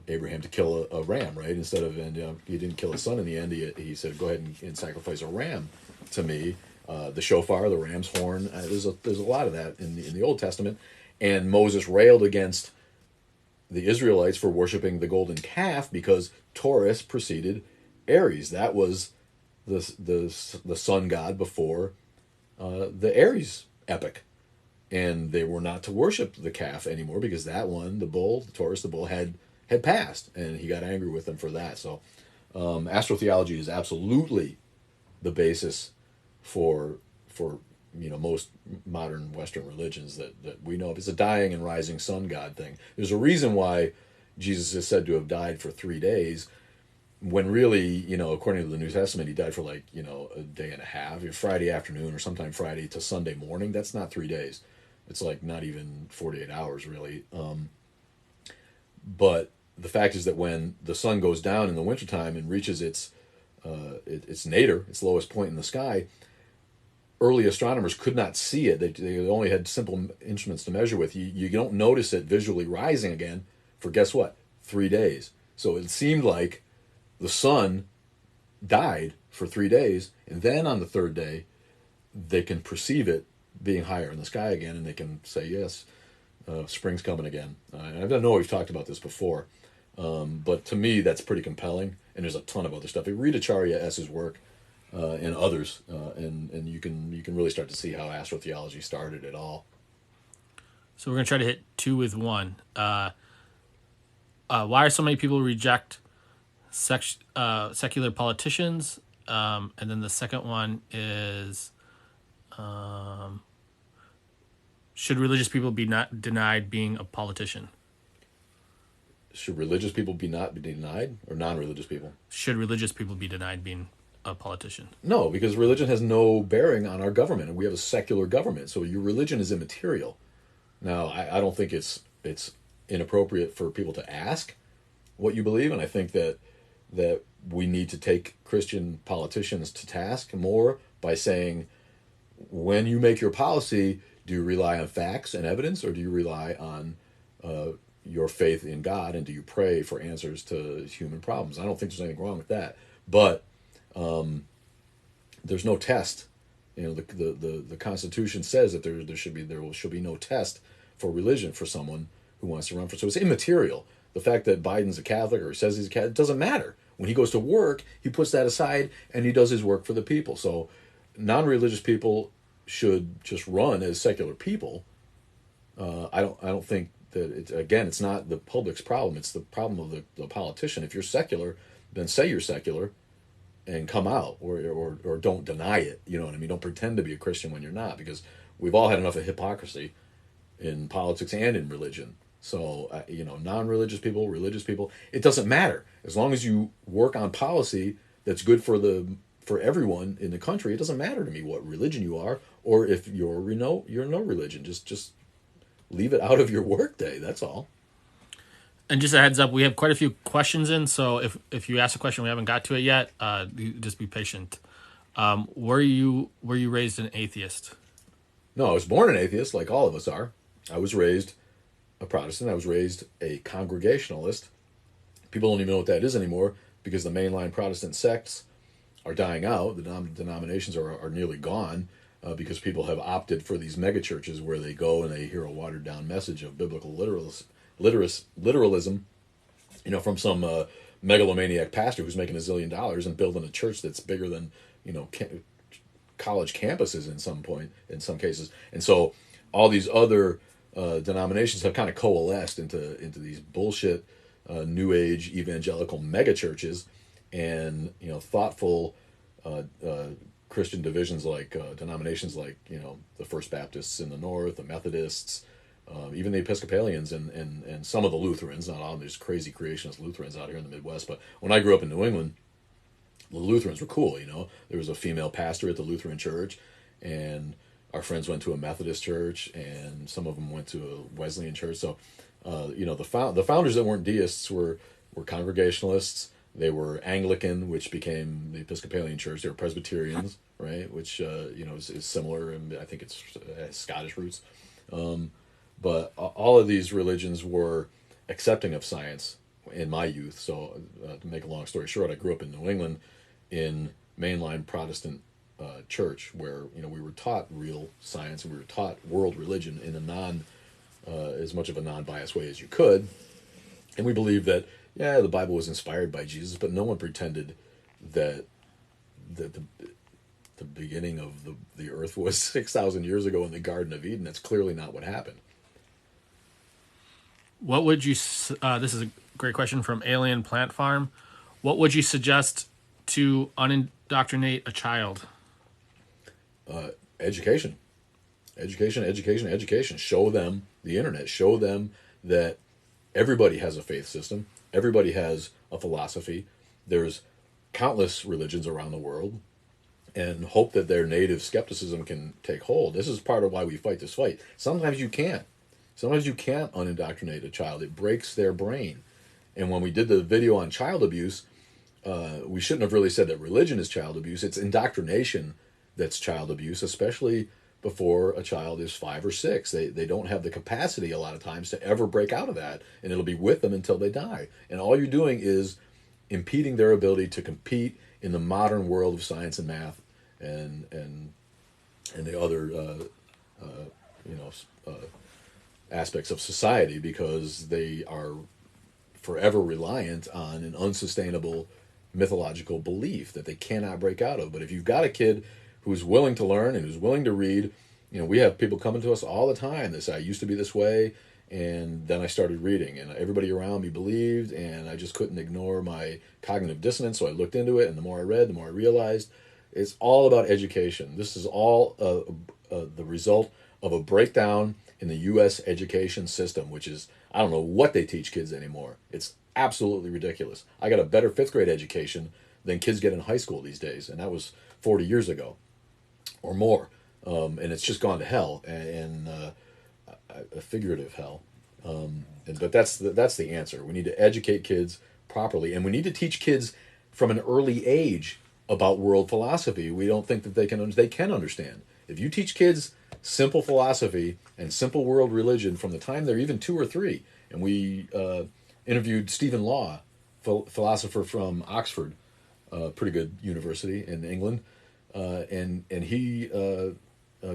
Abraham to kill a ram, right? Instead of, he didn't kill his son in the end. He said, "Go ahead and sacrifice a ram to me." The shofar, the ram's horn. There's a lot of that in the Old Testament, and Moses railed against the Israelites for worshiping the golden calf because Taurus preceded Aries. That was the sun god before the Aries epic. And they were not to worship the calf anymore because that one, the bull, the Taurus, the bull, had passed, and he got angry with them for that. So astrotheology is absolutely the basis for most modern Western religions that we know of. It's a dying and rising sun god thing. There's a reason why Jesus is said to have died for 3 days, when really, according to the New Testament, he died for a day and a half, Friday afternoon or sometime Friday to Sunday morning. That's not 3 days. It's like not even 48 hours really. But the fact is that when the sun goes down in the wintertime and reaches its nadir, its lowest point in the sky, early astronomers could not see it. They only had simple instruments to measure with. You don't notice it visually rising again for, guess what, 3 days. So it seemed like the sun died for 3 days, and then on the third day, they can perceive it being higher in the sky again, and they can say, yes, spring's coming again. And I know we've talked about this before, but to me, that's pretty compelling, and there's a ton of other stuff. You read Acharya S.'s work, and others, and you can really start to see how astrotheology started it all.
So we're gonna try to hit two with one. Why are so many people reject secular politicians? And then the second one is, should religious people be not denied being a politician?
Should religious people be denied, or non-religious people?
Should religious people be denied being a politician?
No, because religion has no bearing on our government, and we have a secular government, so your religion is immaterial. Now, I don't think it's inappropriate for people to ask what you believe, and I think that we need to take Christian politicians to task more by saying, when you make your policy, do you rely on facts and evidence, or do you rely on your faith in God, and do you pray for answers to human problems? I don't think there's anything wrong with that, but there's no test. The Constitution says that there should be no test for religion for someone who wants to run for. So it's immaterial. The fact that Biden's a Catholic or he says he's a Catholic, it doesn't matter. When he goes to work, he puts that aside and he does his work for the people. So non-religious people should just run as secular people. I don't think that it's not the public's problem. It's the problem of the politician. If you're secular, then say you're secular and come out, or don't deny it. You know what I mean? Don't pretend to be a Christian when you're not, because we've all had enough of hypocrisy in politics and in religion. So, non-religious people, religious people, it doesn't matter. As long as you work on policy that's good for everyone in the country, it doesn't matter to me what religion you are, or if you're no religion. Just leave it out of your workday. That's all.
And just a heads up, we have quite a few questions in, so if you ask a question we haven't got to it yet, just be patient. Were you raised an atheist?
No, I was born an atheist, like all of us are. I was raised a Protestant. I was raised a Congregationalist. People don't even know what that is anymore, because the mainline Protestant sects are dying out. The denominations are nearly gone, because people have opted for these megachurches where they go and they hear a watered-down message of biblical literalism, from some megalomaniac pastor who's making $1 zillion and building a church that's bigger than college campuses in some cases. And so all these other denominations have kind of coalesced into these bullshit New Age evangelical megachurches, and thoughtful Christian divisions like denominations like the First Baptists in the North, the Methodists, even the Episcopalians, and some of the Lutherans. Not all. There's crazy creationist Lutherans out here in the Midwest. But when I grew up in New England, the Lutherans were cool. There was a female pastor at the Lutheran church, and our friends went to a Methodist church, and some of them went to a Wesleyan church. So, the founders that weren't deists were Congregationalists. They were Anglican, which became the Episcopalian church. They were Presbyterians, right? Which is similar, and I think it has Scottish roots. But all of these religions were accepting of science in my youth. So to make a long story short, I grew up in New England in mainline Protestant church, where we were taught real science and we were taught world religion in a as much of a non-biased way as you could. And we believed that the Bible was inspired by Jesus, but no one pretended that the beginning of the earth was 6,000 years ago in the Garden of Eden. That's clearly not what happened.
What would you? This is a great question from Alien Plant Farm. What would you suggest to unindoctrinate a child?
Education. Show them the internet. Show them that everybody has a faith system. Everybody has a philosophy. There's countless religions around the world. and hope that their native skepticism can take hold. This is part of why we fight this fight. Sometimes you can't. Sometimes you can't unindoctrinate a child. It breaks their brain. And when we did the video on child abuse, we shouldn't have really said that religion is child abuse. It's indoctrination that's child abuse, especially before a child is 5 or 6. They don't have the capacity a lot of times to ever break out of that, and it'll be with them until they die. And all you're doing is impeding their ability to compete in the modern world of science and math and the other aspects of society, because they are forever reliant on an unsustainable mythological belief that they cannot break out of. But if you've got a kid who's willing to learn and who's willing to read, we have people coming to us all the time that say, I used to be this way, and then I started reading, and everybody around me believed, and I just couldn't ignore my cognitive dissonance, so I looked into it, and the more I read, the more I realized. It's all about education. This is all the result of a breakdown in the U.S. education system, which is, I don't know what they teach kids anymore. It's absolutely ridiculous. I got a better 5th grade education than kids get in high school these days, and that was 40 years ago or more. And it's just gone to hell, and a figurative hell. But that's the answer. We need to educate kids properly, and we need to teach kids from an early age about world philosophy. We don't think that they can understand. If you teach kids simple philosophy and simple world religion from the time they're even 2 or 3, and we interviewed Stephen Law, philosopher from Oxford, pretty good university in England, and he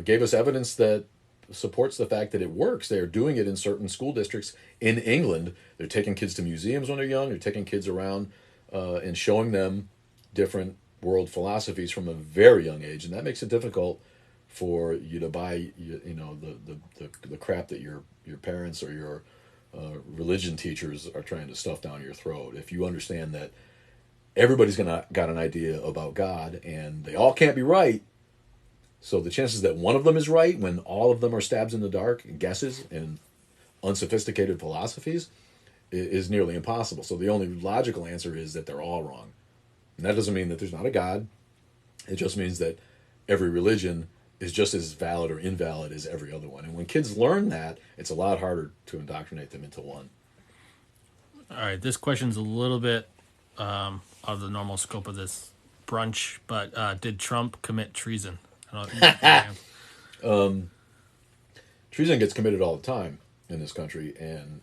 gave us evidence that supports the fact that it works. They are doing it in certain school districts in England. They're taking kids to museums when they're young. They're taking kids around and showing them different world philosophies from a very young age, and that makes it difficult for you to buy the crap that your parents or your religion teachers are trying to stuff down your throat. If you understand that everybody's got an idea about God and they all can't be right, so the chances that one of them is right when all of them are stabs in the dark and guesses and unsophisticated philosophies is nearly impossible. So the only logical answer is that they're all wrong. And that doesn't mean that there's not a God. It just means that every religion is just as valid or invalid as every other one. And when kids learn that, it's a lot harder to indoctrinate them into one.
All right, this question's a little bit out of the normal scope of this brunch, but did Trump commit treason?
Treason gets committed all the time in this country, and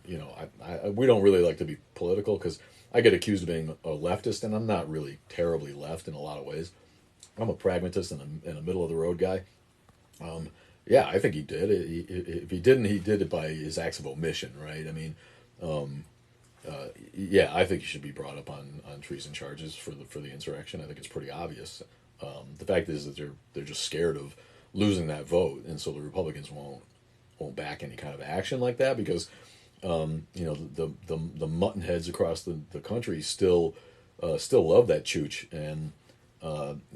we don't really like to be political because I get accused of being a leftist, and I'm not really terribly left in a lot of ways. I'm a pragmatist and a middle of the road guy. Yeah, I think he did. If he didn't, he did it by his acts of omission, right? I mean, yeah, I think he should be brought up on treason charges for the insurrection. I think it's pretty obvious. The fact is that they're just scared of losing that vote, and so the Republicans won't back any kind of action like that because the mutton heads across the country still love that chooch, and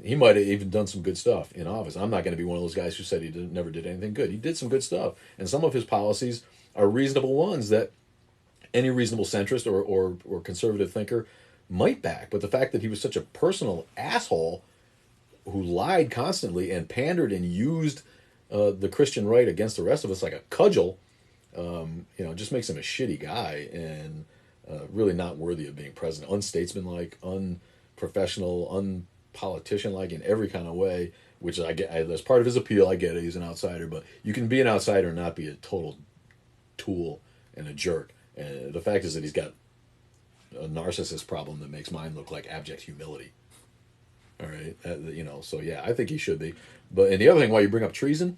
he might have even done some good stuff in office. I'm not going to be one of those guys who said he never did anything good. He did some good stuff, and some of his policies are reasonable ones that any reasonable centrist or conservative thinker might back. But the fact that he was such a personal asshole who lied constantly and pandered and used the Christian right against the rest of us like a cudgel, just makes him a shitty guy and really not worthy of being president. Unstatesmanlike, unprofessional, unpolitician-like in every kind of way, which I get as part of his appeal. I get it, he's an outsider, but you can be an outsider and not be a total tool and a jerk. And the fact is that he's got a narcissist problem that makes mine look like abject humility. All right, so yeah, I think he should be. But and the other thing, why you bring up treason,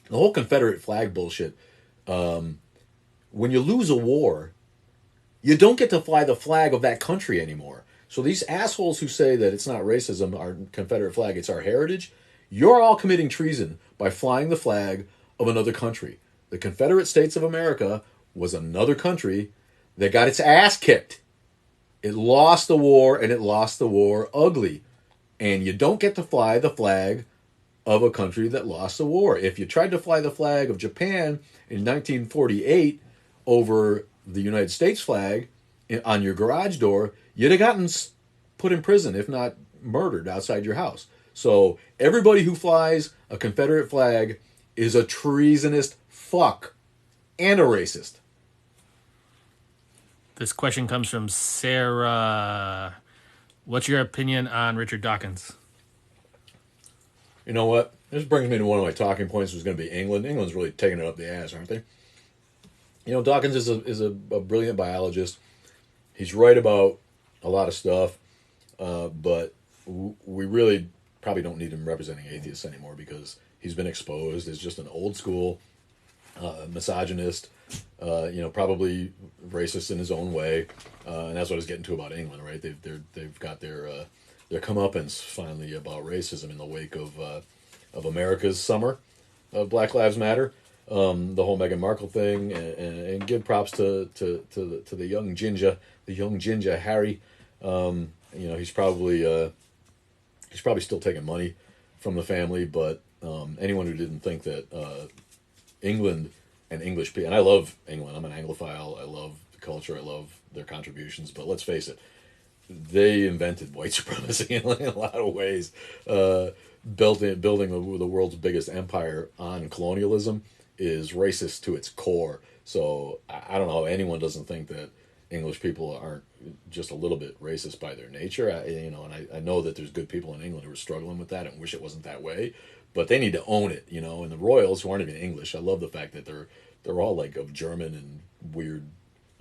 the whole Confederate flag bullshit. When you lose a war, you don't get to fly the flag of that country anymore. So these assholes who say that it's not racism, our Confederate flag, it's our heritage, you're all committing treason by flying the flag of another country. The Confederate States of America was another country that got its ass kicked. It lost the war, and it lost the war ugly. And you don't get to fly the flag of a country that lost the war. If you tried to fly the flag of Japan in 1948 over the United States flag on your garage door, you'd have gotten put in prison, if not murdered outside your house. So everybody who flies a Confederate flag is a treasonous fuck and a racist.
This question comes from Sarah. What's your opinion on Richard Dawkins?
You know what? This brings me to one of my talking points. Was going to be England. England's really taking it up the ass, aren't they? You know, Dawkins is a brilliant biologist. He's right about a lot of stuff, but we really probably don't need him representing atheists anymore because he's been exposed as just an old school misogynist, probably racist in his own way, and that's what I was getting to about England, right? They've got their comeuppance finally about racism in the wake of America's summer of Black Lives Matter, the whole Meghan Markle thing, and give props to the young ginger Harry. He's probably still taking money from the family, but anyone who didn't think that England and English people, and I love England, I'm an Anglophile, I love the culture, I love their contributions, but let's face it, they invented white supremacy in a lot of ways, building the world's biggest empire on colonialism is racist to its core. So I don't know how anyone doesn't think that English people aren't just a little bit racist by their nature. I know that there's good people in England who are struggling with that and wish it wasn't that way, but they need to own it, And the royals, who aren't even English, I love the fact that they're all like of German and weird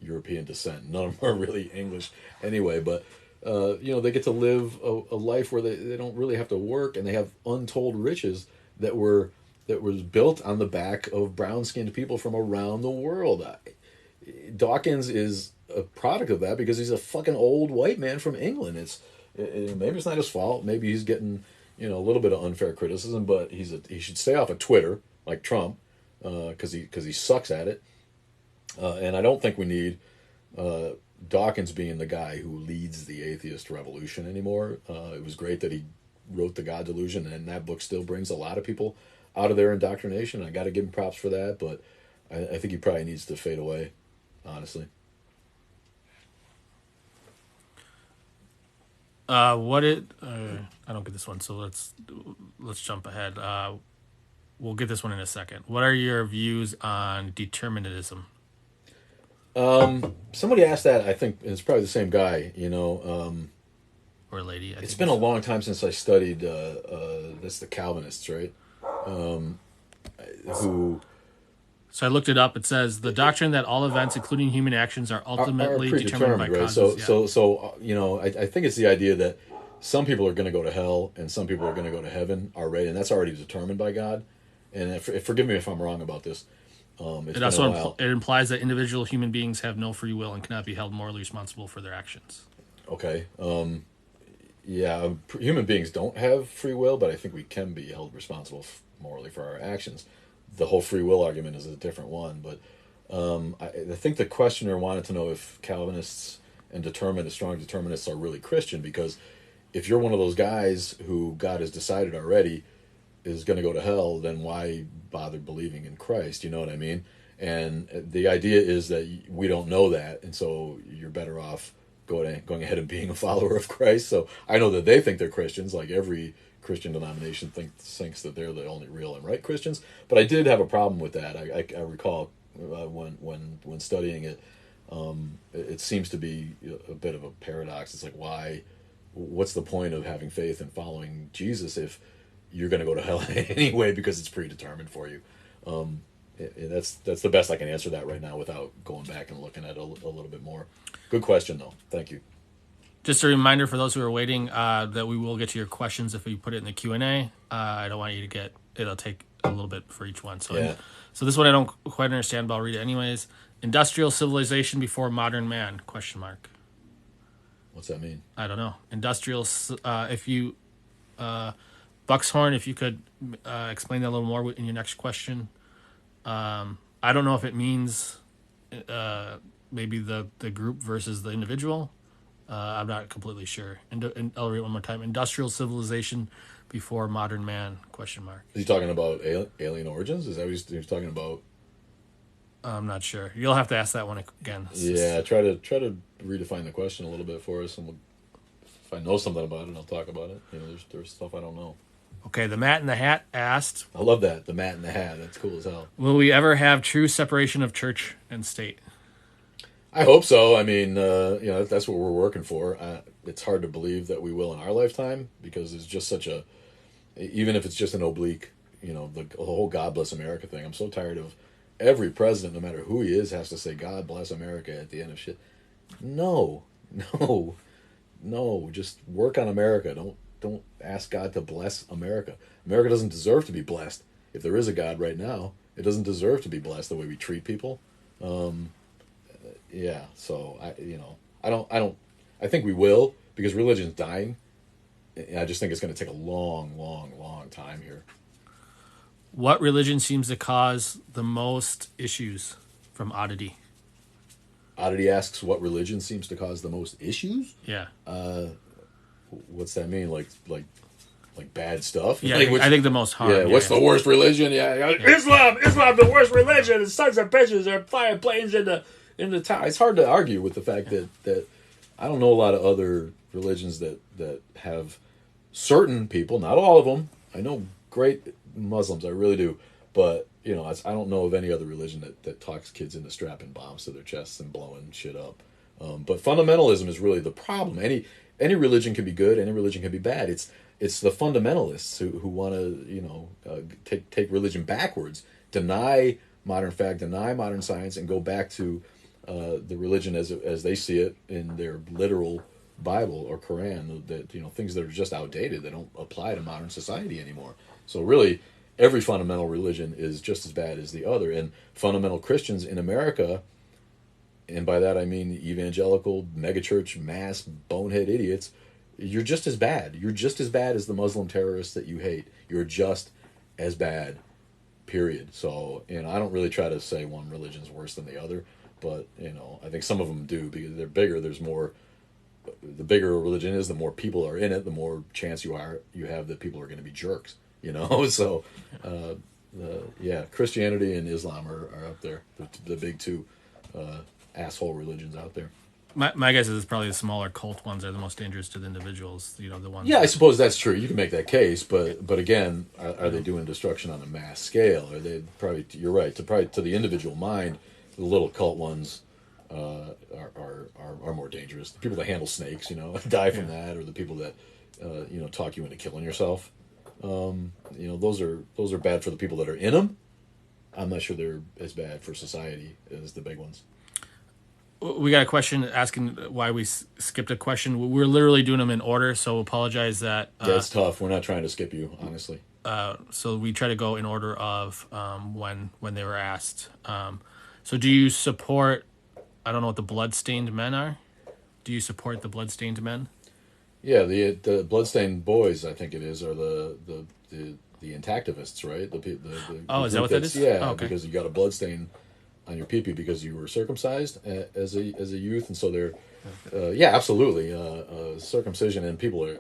European descent. None of them are really English anyway, but they get to live a life where they don't really have to work, and they have untold riches that was built on the back of brown-skinned people from around the world. Dawkins is a product of that because he's a fucking old white man from England. Maybe it's not his fault. Maybe he's getting a little bit of unfair criticism, but he should stay off of Twitter like Trump because he sucks at it. And I don't think we need Dawkins being the guy who leads the atheist revolution anymore. It was great that he wrote The God Delusion, and that book still brings a lot of people out of their indoctrination. I got to give him props for that, but I think he probably needs to fade away, honestly.
I don't get this one, so let's jump ahead. We'll get this one in a second. What are your views on determinism?
Somebody asked that. I think it's probably the same guy.
Or lady.
It's been a long time since I studied. That's the Calvinists, right? Who.
So I looked it up. It says the doctrine that all events, including human actions, are ultimately determined by causes.
Right? So I think it's the idea that some people are going to go to hell and some people are going to go to heaven already, and that's already determined by God. And forgive me if I'm wrong about this.
It also implies that individual human beings have no free will and cannot be held morally responsible for their actions.
Okay. Human beings don't have free will, but I think we can be held responsible morally for our actions. The whole free will argument is a different one, but I think the questioner wanted to know if Calvinists and strong determinists are really Christian, because if you're one of those guys who God has decided already is going to go to hell, then why bother believing in Christ? You know what I mean? And the idea is that we don't know that, and so you're better off going ahead and being a follower of Christ. So I know that they think they're Christians, like every Christian denomination thinks that they're the only real and right Christians. But I did have a problem with that. I recall when studying it, it seems to be a bit of a paradox. It's like, what's the point of having faith and following Jesus if you're going to go to hell anyway because it's predetermined for you? That's the best I can answer that right now without going back and looking at it a little bit more. Good question, though. Thank you.
Just a reminder for those who are waiting that we will get to your questions if we put it in the Q&A. I don't want you to it'll take a little bit for each one. So,
yeah.
So this one I don't quite understand, but I'll read it anyways. Industrial civilization before modern man, ?
What's that mean?
I don't know. Industrial, Buxhorn, if you could explain that a little more in your next question. I don't know if it means maybe the group versus the individual. I'm not completely sure. And I'll read it one more time. Industrial civilization before modern man, ?
Is he talking about alien origins? Is that what he's talking about?
I'm not sure. You'll have to ask that one again.
Yeah, try to redefine the question a little bit for us, and if I know something about it, I'll talk about it. There's stuff I don't know.
Okay, the Matt in the Hat asked,
I love that, the Mat in the Hat. That's cool as hell.
will we ever have true separation of church and state?
I hope so. I mean, that's what we're working for. It's hard to believe that we will in our lifetime because it's just such a, even if it's just an oblique, the whole God bless America thing. I'm so tired of every president, no matter who he is, has to say God bless America at the end of shit. No, no, no. Just work on America. Don't ask God to bless America. America doesn't deserve to be blessed. If there is a God right now, it doesn't deserve to be blessed the way we treat people. Yeah, so I think we will because religion's dying. I just think it's going to take a long, long, long time here.
What religion seems to cause the most issues from Oddity?
Oddity asks what religion seems to cause the most issues.
Yeah.
What's that mean? Like bad stuff?
Yeah,
like
I think the most harm.
Yeah, what's the worst religion? Yeah. Islam, the worst religion. The sons of bitches are flying planes in the town. It's hard to argue with the fact that I don't know a lot of other religions that have certain people, not all of them. I know great Muslims, I really do, but I don't know of any other religion that talks kids into strapping bombs to their chests and blowing shit up. But fundamentalism is really the problem. Any religion can be good, any religion can be bad. It's the fundamentalists who want to take religion backwards, deny modern fact, deny modern science, and go back to the religion as they see it in their literal Bible or Quran. That things that are just outdated, they don't apply to modern society anymore. So really, every fundamental religion is just as bad as the other. And fundamental Christians in America, and by that I mean evangelical, megachurch, mass, bonehead idiots, you're just as bad. You're just as bad as the Muslim terrorists that you hate. You're just as bad, period. So, I don't really try to say one religion's worse than the other, but, I think some of them do because they're bigger. There's more, the bigger a religion is, the more people are in it, the more chance you have that people are going to be jerks, So, Christianity and Islam are up there, the big two asshole religions out there.
My guess is probably the smaller cult ones are the most dangerous to the individuals. The ones.
Yeah, I suppose that's true. You can make that case, but again, are they doing destruction on a mass scale? Are they probably? You're right. To the individual mind, the little cult ones are more dangerous. The people that handle snakes, die from that, or the people that talk you into killing yourself. Those are bad for the people that are in them. I'm not sure they're as bad for society as the big ones.
We got a question asking why we skipped a question. We're literally doing them in order, so apologize that.
Yeah, it's tough. We're not trying to skip you, honestly.
So we try to go in order of when they were asked. So do you support, I don't know what the bloodstained men are? Do you support the bloodstained men?
Yeah, the bloodstained boys, I think it is, are the intactivists, right?
Is that what that is?
Yeah,
okay.
Because you got a bloodstain on your pee-pee because you were circumcised as a youth, and so they're absolutely circumcision. And people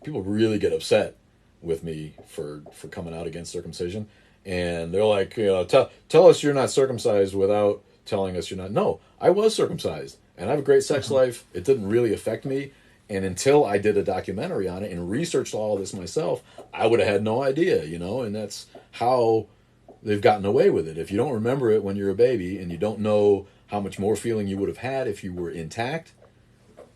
really get upset with me for coming out against circumcision, and they're like, tell us you're not circumcised without telling us you're not. No, I was circumcised, and I have a great sex life. It didn't really affect me, and until I did a documentary on it and researched all this myself, I would have had no idea, and that's how they've gotten away with it. If you don't remember it when you're a baby and you don't know how much more feeling you would have had if you were intact,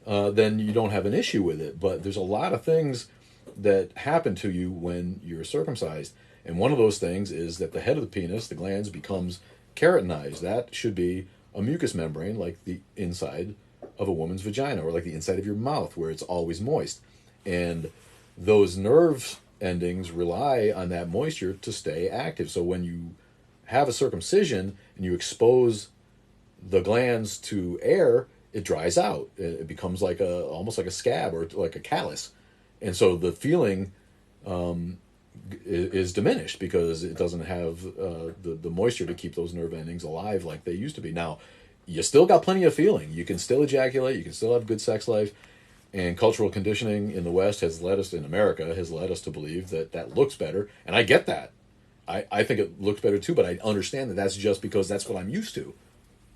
then you don't have an issue with it. But there's a lot of things that happen to you when you're circumcised. And one of those things is that the head of the penis, the glands, becomes keratinized. That should be a mucous membrane like the inside of a woman's vagina or like the inside of your mouth where it's always moist. And those nerve endings rely on that moisture to stay active. So when you have a circumcision and you expose the glands to air, it dries out. It becomes almost like a scab or like a callus. And so the feeling is diminished because it doesn't have the moisture to keep those nerve endings alive like they used to be. Now, you still got plenty of feeling. You can still ejaculate. You can still have good sex life. And cultural conditioning in the West in America has led us to believe that looks better. And I get that. I think it looks better too, but I understand that that's just because that's what I'm used to.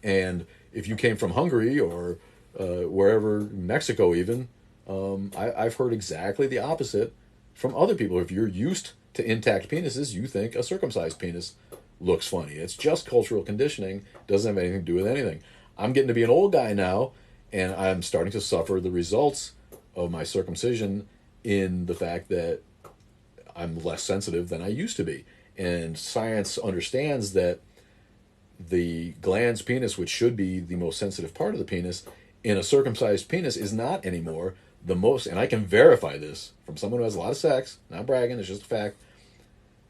And if you came from Hungary or wherever, Mexico even, I've heard exactly the opposite from other people. If you're used to intact penises, you think a circumcised penis looks funny. It's just cultural conditioning. Doesn't have anything to do with anything. I'm getting to be an old guy now, and I'm starting to suffer the results of my circumcision in the fact that I'm less sensitive than I used to be. And science understands that the glans penis, which should be the most sensitive part of the penis, in a circumcised penis is not anymore the most, and I can verify this from someone who has a lot of sex, not bragging, it's just a fact,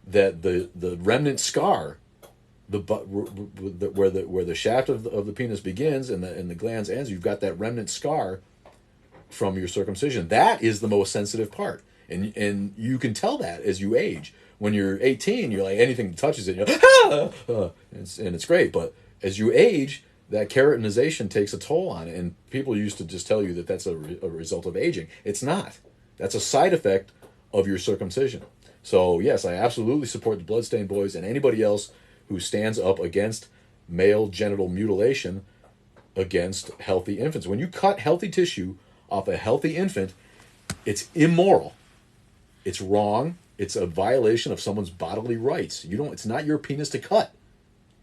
that the remnant scar, where the shaft of the penis begins and the glans ends, you've got that remnant scar from your circumcision. That is the most sensitive part. And you can tell that as you age. When you're 18, you're like, anything that touches it, you're like, and it's great. But as you age, that keratinization takes a toll on it. And people used to just tell you that that's a result of aging. It's not. That's a side effect of your circumcision. So, yes, I absolutely support the Bloodstained Boys and anybody else who stands up against male genital mutilation against healthy infants. When you cut healthy tissue off a healthy infant, it's immoral. It's wrong. It's a violation of someone's bodily rights. It's not your penis to cut.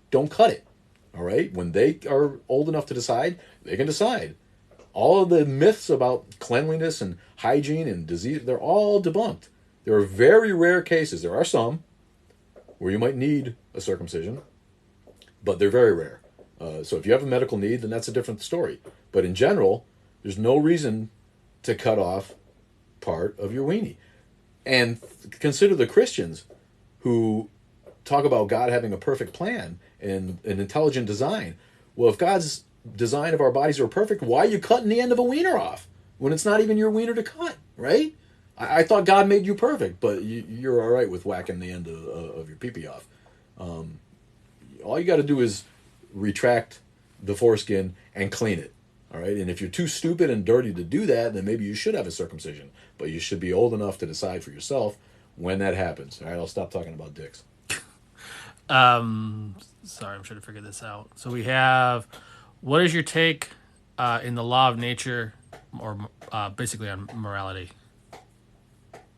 Don't cut it. All right? When they are old enough to decide, they can decide. All of the myths about cleanliness and hygiene and disease, they're all debunked. There are very rare cases. There are some where you might need a circumcision, but they're very rare. So if you have a medical need, then that's a different story. But in general, there's no reason to cut off part of your weenie. And consider the Christians who talk about God having a perfect plan and an intelligent design. Well, if God's design of our bodies are perfect, why are you cutting the end of a wiener off when it's not even your wiener to cut, right? I thought God made you perfect, but you're all right with whacking the end of your pee-pee off. All you got to do is retract the foreskin and clean it. All right, and if you're too stupid and dirty to do that, then maybe you should have a circumcision. But you should be old enough to decide for yourself when that happens. All right, I'll stop talking about dicks.
Sorry, I'm trying to figure this out. So we have, what is your take in the law of nature, or basically on morality?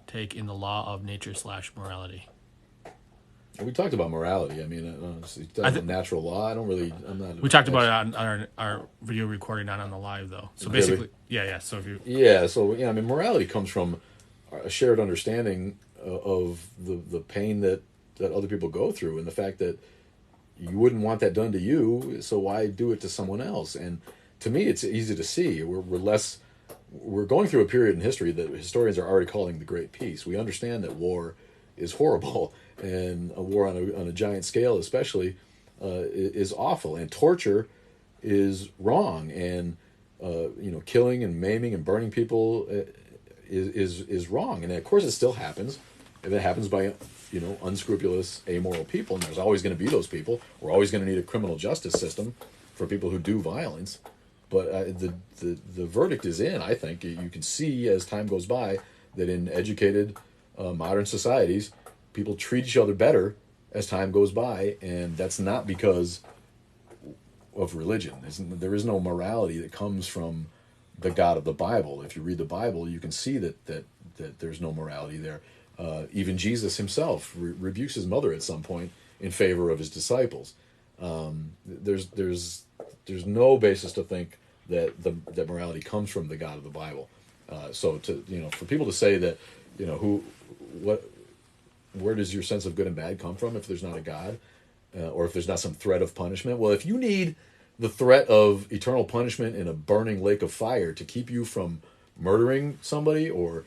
Take in the law of nature / morality.
We talked about morality. I mean, natural law. I'm not.
We talked about it on our video recording, not on the live though. So basically, yeah. So if you,
I mean, morality comes from a shared understanding of the pain that other people go through, and the fact that you wouldn't want that done to you, so why do it to someone else? And to me, it's easy to see. We're going through a period in history that historians are already calling the Great Peace. We understand that war is horrible, and a war on a giant scale especially is awful, and torture is wrong, and killing and maiming and burning people is wrong. And of course it still happens, and it happens by unscrupulous, amoral people, and there's always going to be those people. We're always going to need a criminal justice system for people who do violence. But the verdict is in. I think you can see as time goes by that in educated modern societies, people treat each other better as time goes by, and that's not because of religion. There is no morality that comes from the God of the Bible. If you read the Bible, you can see that there's no morality there. Even Jesus himself rebukes his mother at some point in favor of his disciples. There's no basis to think that morality comes from the God of the Bible. So for people to say that, where does your sense of good and bad come from if there's not a God, or if there's not some threat of punishment? Well, if you need the threat of eternal punishment in a burning lake of fire to keep you from murdering somebody or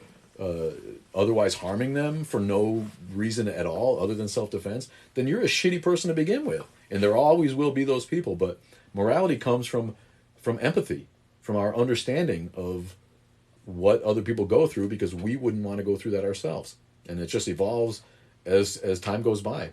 otherwise harming them for no reason at all other than self-defense, then you're a shitty person to begin with. And there always will be those people. But morality comes from empathy, from our understanding of what other people go through, because we wouldn't want to go through that ourselves. And it just evolves as time goes by.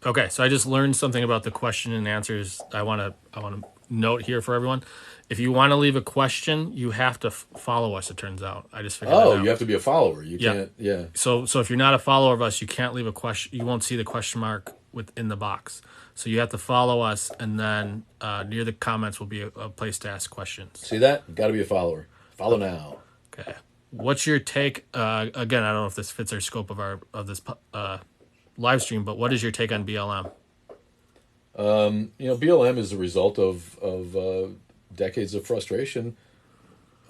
Okay, so I just learned something about the question and answers. I want to note here for everyone. If you want to leave a question, you have to follow us. It turns out, I just figured that out.
You have to be a follower. You can't. Yeah.
So if you're not a follower of us, you can't leave a question. You won't see the question mark within the box. So you have to follow us, and then near the comments will be a place to ask questions.
See that? Got to be a follower. Follow now.
Okay. What's your take? Again, I don't know if this fits our scope of this live stream, but what is your take on BLM?
BLM is the result of decades of frustration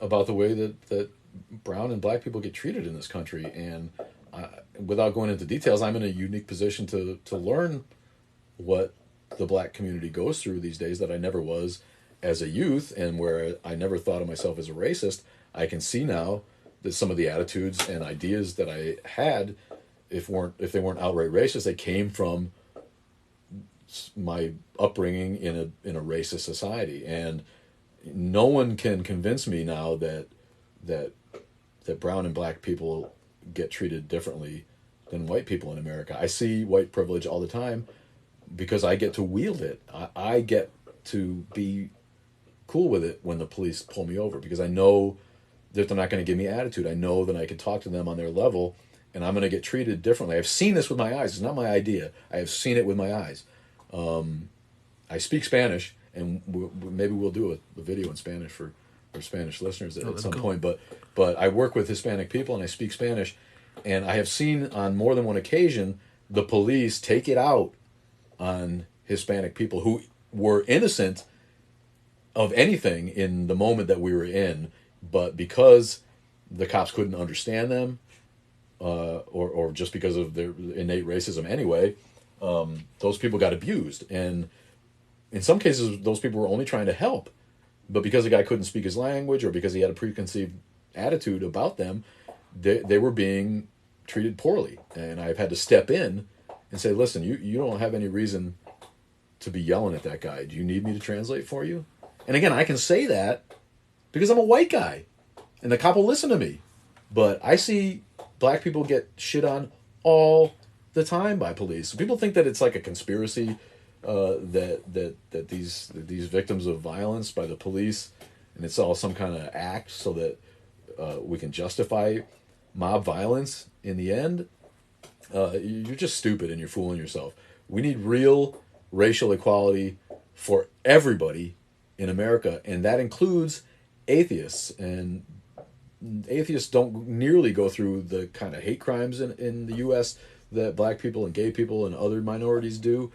about the way that brown and black people get treated in this country. And without going into details, I'm in a unique position to learn what the black community goes through these days that I never was as a youth, and where I never thought of myself as a racist. I can see now that some of the attitudes and ideas that I had, if they weren't outright racist, they came from my upbringing in a racist society. And no one can convince me now that brown and black people get treated differently than white people in America. I see white privilege all the time because I get to wield it. I get to be cool with it when the police pull me over, because I know that they're not going to give me attitude. I know that I can talk to them on their level, and I'm going to get treated differently. I've seen this with my eyes. It's not my idea. I have seen it with my eyes. I speak Spanish, and maybe we'll do a video in Spanish for Spanish listeners at some point. But I work with Hispanic people, and I speak Spanish, and I have seen on more than one occasion the police take it out on Hispanic people who were innocent of anything in the moment that we were in, but because the cops couldn't understand them, or just because of their innate racism anyway, those people got abused. And in some cases, those people were only trying to help, but because the guy couldn't speak his language, or because he had a preconceived attitude about them, they were being treated poorly. And I've had to step in and say, listen, you don't have any reason to be yelling at that guy. Do you need me to translate for you? And again, I can say that because I'm a white guy, and the cop will listen to me. But I see black people get shit on all the time by police. People think that it's like a conspiracy, that these victims of violence by the police, and it's all some kind of act so that we can justify mob violence in the end. You're just stupid, and you're fooling yourself. We need real racial equality for everybody in America, and that includes atheists. And atheists don't nearly go through the kind of hate crimes in the U.S. that black people and gay people and other minorities do.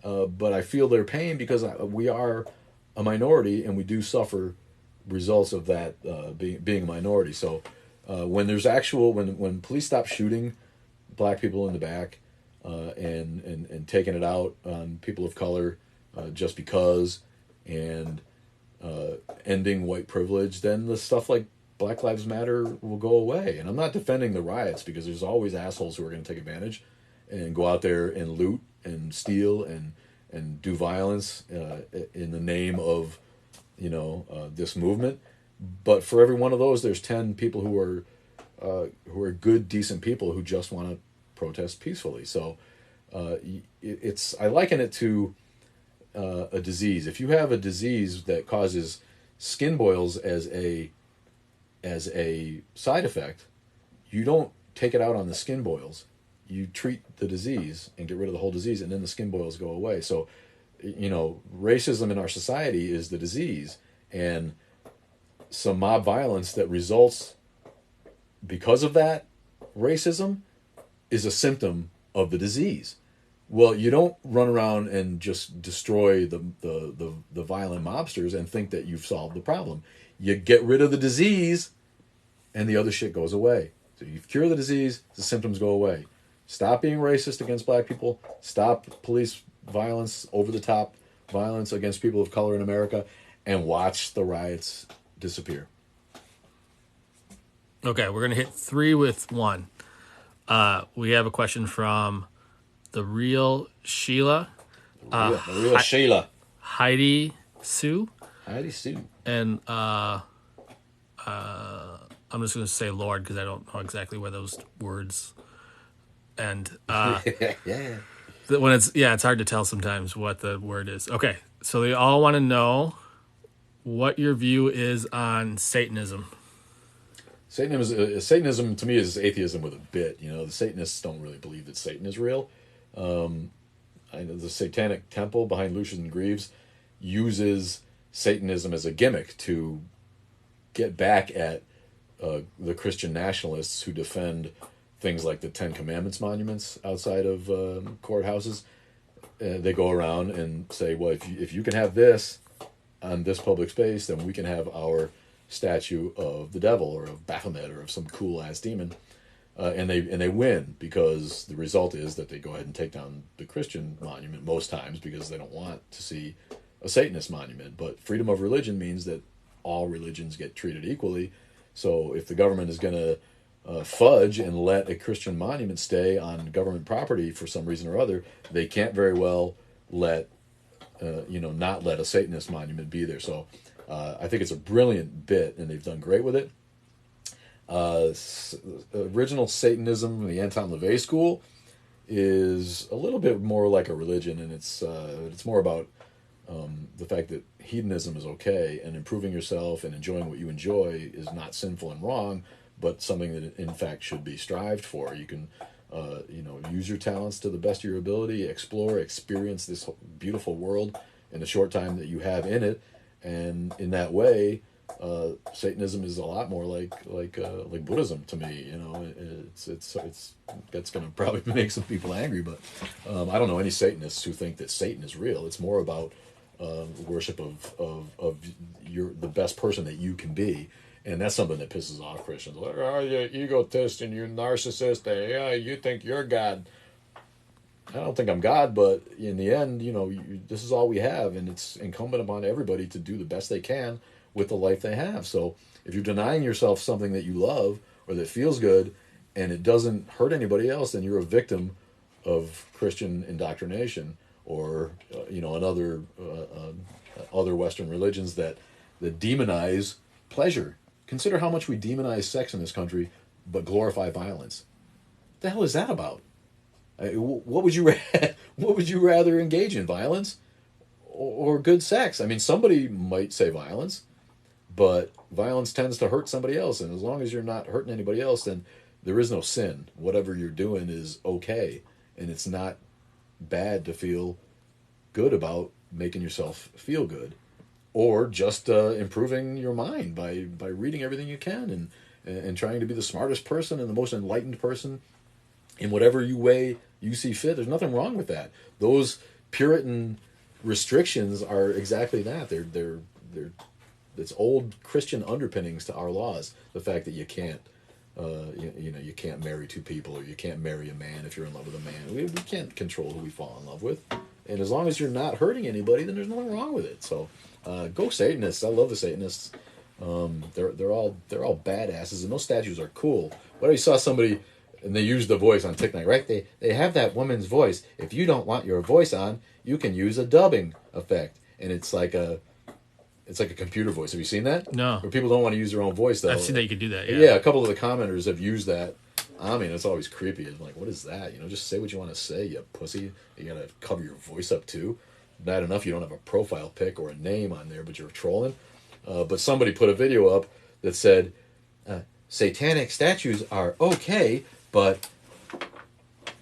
But I feel their pain because we are a minority, and we do suffer results of that being a minority. So when there's when police stop shooting black people in the back and taking it out on people of color just because, and ending white privilege, then the stuff like Black Lives Matter will go away. And I'm not defending the riots, because there's always assholes who are going to take advantage and go out there and loot and steal and do violence in the name of this movement. But for every one of those, there's 10 people who are good, decent people who just want to protest peacefully. So I liken it to a disease. If you have a disease that causes skin boils as a side effect, you don't take it out on the skin boils. You treat the disease and get rid of the whole disease, and then the skin boils go away. So, racism in our society is the disease, and some mob violence that results because of that racism is a symptom of the disease. Well, you don't run around and just destroy the violent mobsters and think that you've solved the problem. You get rid of the disease, and the other shit goes away. So you cure the disease, the symptoms go away. Stop being racist against black people. Stop police violence, over-the-top violence against people of color in America, and watch the riots disappear.
Okay, we're going to hit 3 with 1. We have a question from the real Sheila.
The real Sheila.
Heidi Sue.
Heidi Sue.
And I'm just going to say Lord, because I don't know exactly where those words end.
Yeah.
When it's hard to tell sometimes what the word is. Okay, so they all want to know what your view is on Satanism.
Satanism to me is atheism with a bit. The Satanists don't really believe that Satan is real. I know the Satanic Temple behind Lucian Greaves uses Satanism as a gimmick to get back at the Christian nationalists who defend things like the Ten Commandments monuments outside of courthouses. They go around and say, well, if you can have this on this public space, then we can have our statue of the devil or of Baphomet or of some cool ass demon. And they win because the result is that they go ahead and take down the Christian monument most times because they don't want to see a Satanist monument. But freedom of religion means that all religions get treated equally. So if the government is going to fudge and let a Christian monument stay on government property for some reason or other, they can't very well let not let a Satanist monument be there. So I think it's a brilliant bit, and they've done great with it. Original Satanism, the Anton LaVey school, is a little bit more like a religion, and it's more about the fact that hedonism is okay, and improving yourself and enjoying what you enjoy is not sinful and wrong, but something that in fact should be strived for. You can use your talents to the best of your ability, explore, experience this beautiful world in the short time that you have in it, and in that way, Satanism is a lot more like Buddhism to me. It's that's going to probably make some people angry, but I don't know any Satanists who think that Satan is real. It's more about worship of the best person that you can be, and that's something that pisses off Christians. Like, oh, you egotist and you narcissist. Yeah, you think you're God. I don't think I'm God, but in the end, this is all we have, and it's incumbent upon everybody to do the best they can with the life they have. So if you're denying yourself something that you love or that feels good and it doesn't hurt anybody else, then you're a victim of Christian indoctrination or another other Western religions that demonize pleasure. Consider how much we demonize sex in this country but glorify violence. What the hell is that about? What would you rather engage in, violence or good sex? I mean, somebody might say violence, but violence tends to hurt somebody else, and as long as you're not hurting anybody else, then there is no sin. Whatever you're doing is okay, and it's not bad to feel good about making yourself feel good, or just improving your mind by reading everything you can and trying to be the smartest person and the most enlightened person in whatever way you see fit. There's nothing wrong with that. Those Puritan restrictions are exactly that. They're it's old Christian underpinnings to our laws. The fact that you can't you can't marry two people, or you can't marry a man if you're in love with a man. We can't control who we fall in love with, and as long as you're not hurting anybody, then there's nothing wrong with it. So go Satanists. I love the Satanists. They're all badasses, and those statues are cool. What I saw somebody. And they use the voice on TikTok, right? They have that woman's voice. If you don't want your voice on, you can use a dubbing effect, and it's like a computer voice. Have you seen that?
No.
Where people don't want to use their own voice, though.
I've seen that you could do that. Yeah.
Yeah, a couple of the commenters have used that. I mean, it's always creepy. It's like, what is that? Just say what you want to say, you pussy. You gotta cover your voice up too. Bad enough you don't have a profile pic or a name on there, but you're trolling. But somebody put a video up that said, "Satanic statues are okay, but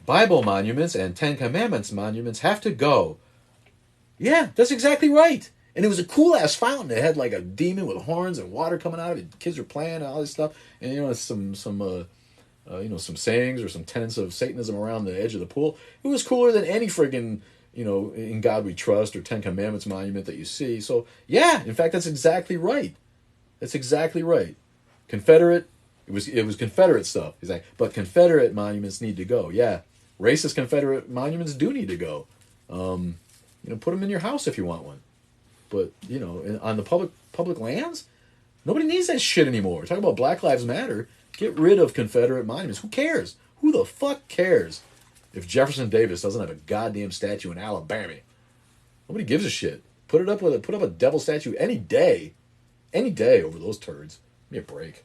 Bible monuments and Ten Commandments monuments have to go." Yeah, that's exactly right. And it was a cool ass fountain. It had like a demon with horns and water coming out of it. Kids were playing and all this stuff. And some sayings or some tenets of Satanism around the edge of the pool. It was cooler than any friggin' In God We Trust or Ten Commandments monument that you see. So yeah, in fact, that's exactly right. That's exactly right. Confederate. It was Confederate stuff. He's like, but Confederate monuments need to go. Yeah, racist Confederate monuments do need to go. Put them in your house if you want one. But on the public lands, nobody needs that shit anymore. Talk about Black Lives Matter. Get rid of Confederate monuments. Who cares? Who the fuck cares if Jefferson Davis doesn't have a goddamn statue in Alabama? Nobody gives a shit. Put up a devil statue any day over those turds. Give me a break.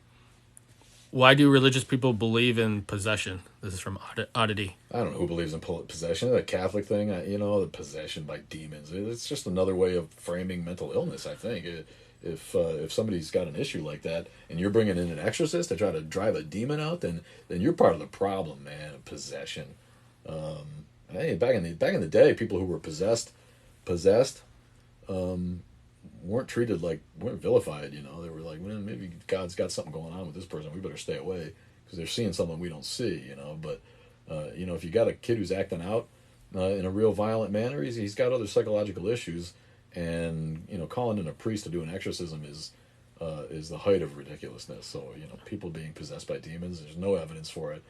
Why do religious people believe in possession? This is from Oddity.
I don't know who believes in possession. The Catholic thing, the possession by demons. It's just another way of framing mental illness, I think. If somebody's got an issue like that and you're bringing in an exorcist to try to drive a demon out, then you're part of the problem, man. Possession. Hey, back in the day, people who were possessed, weren't treated like, weren't vilified. You know, they were like, well, maybe God's got something going on with this person. We better stay away because they're seeing something we don't see. You know, but you know, if you got a kid who's acting out in a real violent manner, he's got other psychological issues, and you know, calling in a priest to do an exorcism is the height of ridiculousness. So you know, people being possessed by demons, there's no evidence for it.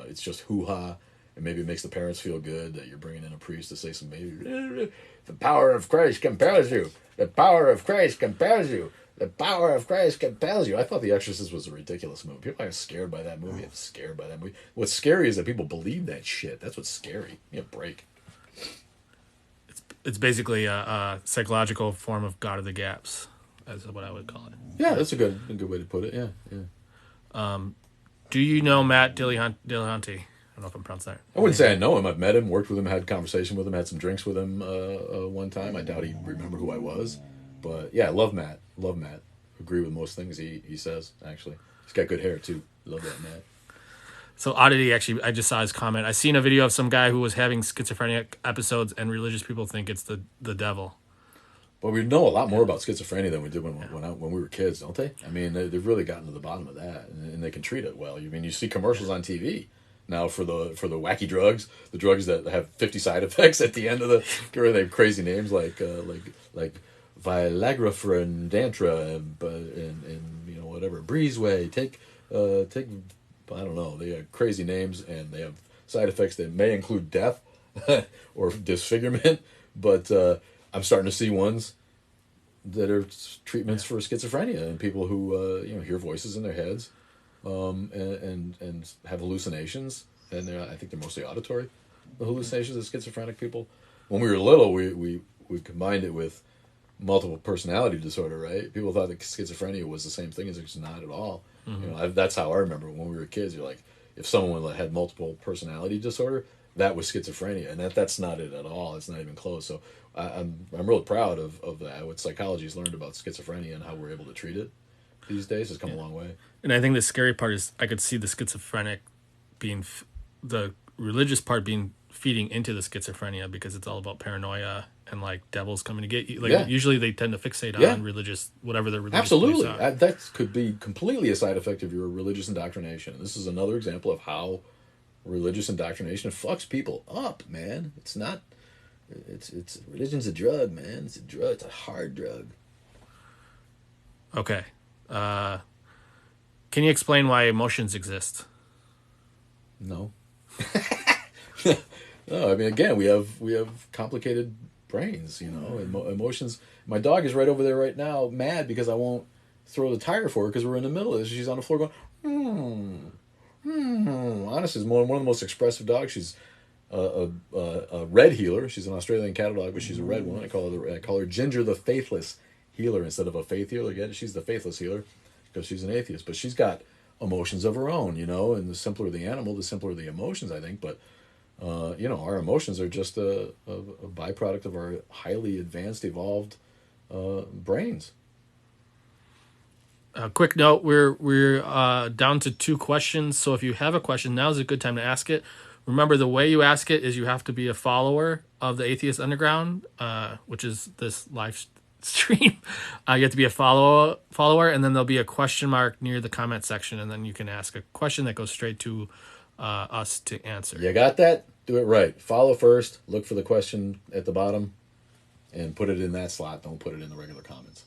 It's just hoo-ha, and maybe it makes the parents feel good that you're bringing in a priest to say some maybe the power of Christ compels you. The power of Christ compels you. The power of Christ compels you. I thought The Exorcist was a ridiculous movie. People are scared by that movie. I'm scared by that movie. What's scary is that people believe that shit. That's what's scary. You know, break.
It's basically a psychological form of God of the Gaps, is what I would call it.
Yeah, that's a good way to put it. Yeah, yeah.
Do you know Matt Dillahunty? I don't know if I'm pronouncing that.
I wouldn't say I know him. I've met him, worked with him, had conversation with him, had some drinks with him one time. I doubt he'd remember who I was. But yeah, I love Matt. Love Matt. Agree with most things he says, actually. He's got good hair, too. Love that, Matt.
So Oddity, actually, I just saw his comment. I seen a video of some guy who was having schizophrenic episodes, and religious people think it's the devil.
But we know a lot more about schizophrenia than we did when we were kids, don't they? I mean, they've really gotten to the bottom of that, and they can treat it well. I mean, you see commercials on TV now for the wacky drugs, the drugs that have 50 side effects at the end of they have crazy names like Viagra for Dantra and you know, whatever, Breezeway, take I don't know, they have crazy names and they have side effects that may include death or disfigurement, but I'm starting to see ones that are treatments for schizophrenia and people who you know, hear voices in their heads and have hallucinations, and I think they're mostly auditory, the hallucinations of schizophrenic people. When we were little, we combined it with multiple personality disorder, right? People thought that schizophrenia was the same thing as it's not at all. Mm-hmm. You know, that's how I remember when we were kids. You're like, if someone had multiple personality disorder, that was schizophrenia, and that's not it at all. It's not even close. So I'm really proud of that. What psychology's learned about schizophrenia and how we're able to treat it these days has come a long way.
And I think the scary part is I could see the schizophrenic being the religious part being feeding into the schizophrenia, because it's all about paranoia and like devils coming to get you. Like usually they tend to fixate on religious, whatever their religious
absolutely
beliefs are.
That could be completely a side effect of your religious indoctrination. This is another example of how religious indoctrination fucks people up, man. It's not. It's religion's a drug, man. It's a drug. It's a hard drug.
Okay. Can you explain why emotions exist?
No. No, I mean, again, we have complicated brains, you know, emotions. My dog is right over there right now, mad because I won't throw the tire for her because we're in the middle of this. She's on the floor going, Honestly, is one of the most expressive dogs. She's a red healer. She's an Australian cattle dog, but she's a red one. I call her Ginger the Faithless Healer instead of a faith healer. Again, she's the faithless healer because she's an atheist. But she's got emotions of her own, you know. And the simpler the animal, the simpler the emotions, I think. But you know, our emotions are just a byproduct of our highly advanced, evolved brains.
A quick note: we're down to 2 questions. So if you have a question, now is a good time to ask it. Remember, the way you ask it is you have to be a follower of the Atheist Underground, which is this live stream. You have to be a follower, and then there'll be a question mark near the comment section, and then you can ask a question that goes straight to us to answer.
You got that? Do it right. Follow first. Look for the question at the bottom, and put it in that slot. Don't put it in the regular comments.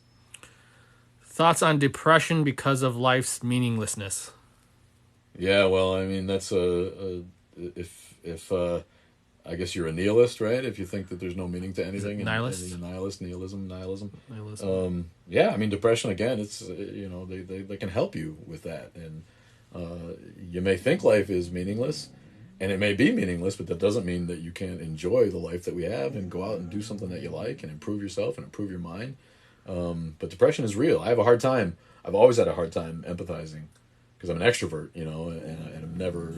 Thoughts on depression because of life's meaninglessness?
Yeah, well, I mean, that's if I guess you're a nihilist, right? If you think that there's no meaning to anything,
nihilist,
nihilism. Yeah, I mean, depression again. It's you know, they can help you with that, and you may think life is meaningless, and it may be meaningless, but that doesn't mean that you can't enjoy the life that we have and go out and do something that you like and improve yourself and improve your mind. But depression is real. I have a hard time. I've always had a hard time empathizing because I'm an extrovert, you know, and I've never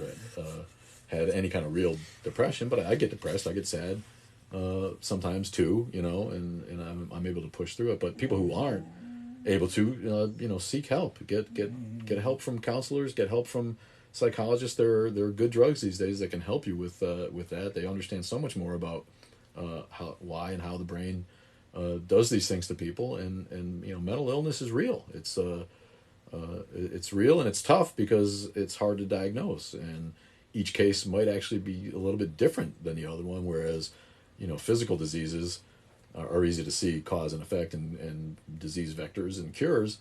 had any kind of real depression. But I get depressed. I get sad sometimes too, you know, and I'm able to push through it. But people who aren't able to, you know, seek help. Get help from counselors. Get help from psychologists. There are good drugs these days that can help you with that. They understand so much more about why and how the brain does these things to people, and mental illness is real. It's real, and it's tough because it's hard to diagnose, and each case might actually be a little bit different than the other one. Whereas, physical diseases are easy to see cause and effect and disease vectors and cures.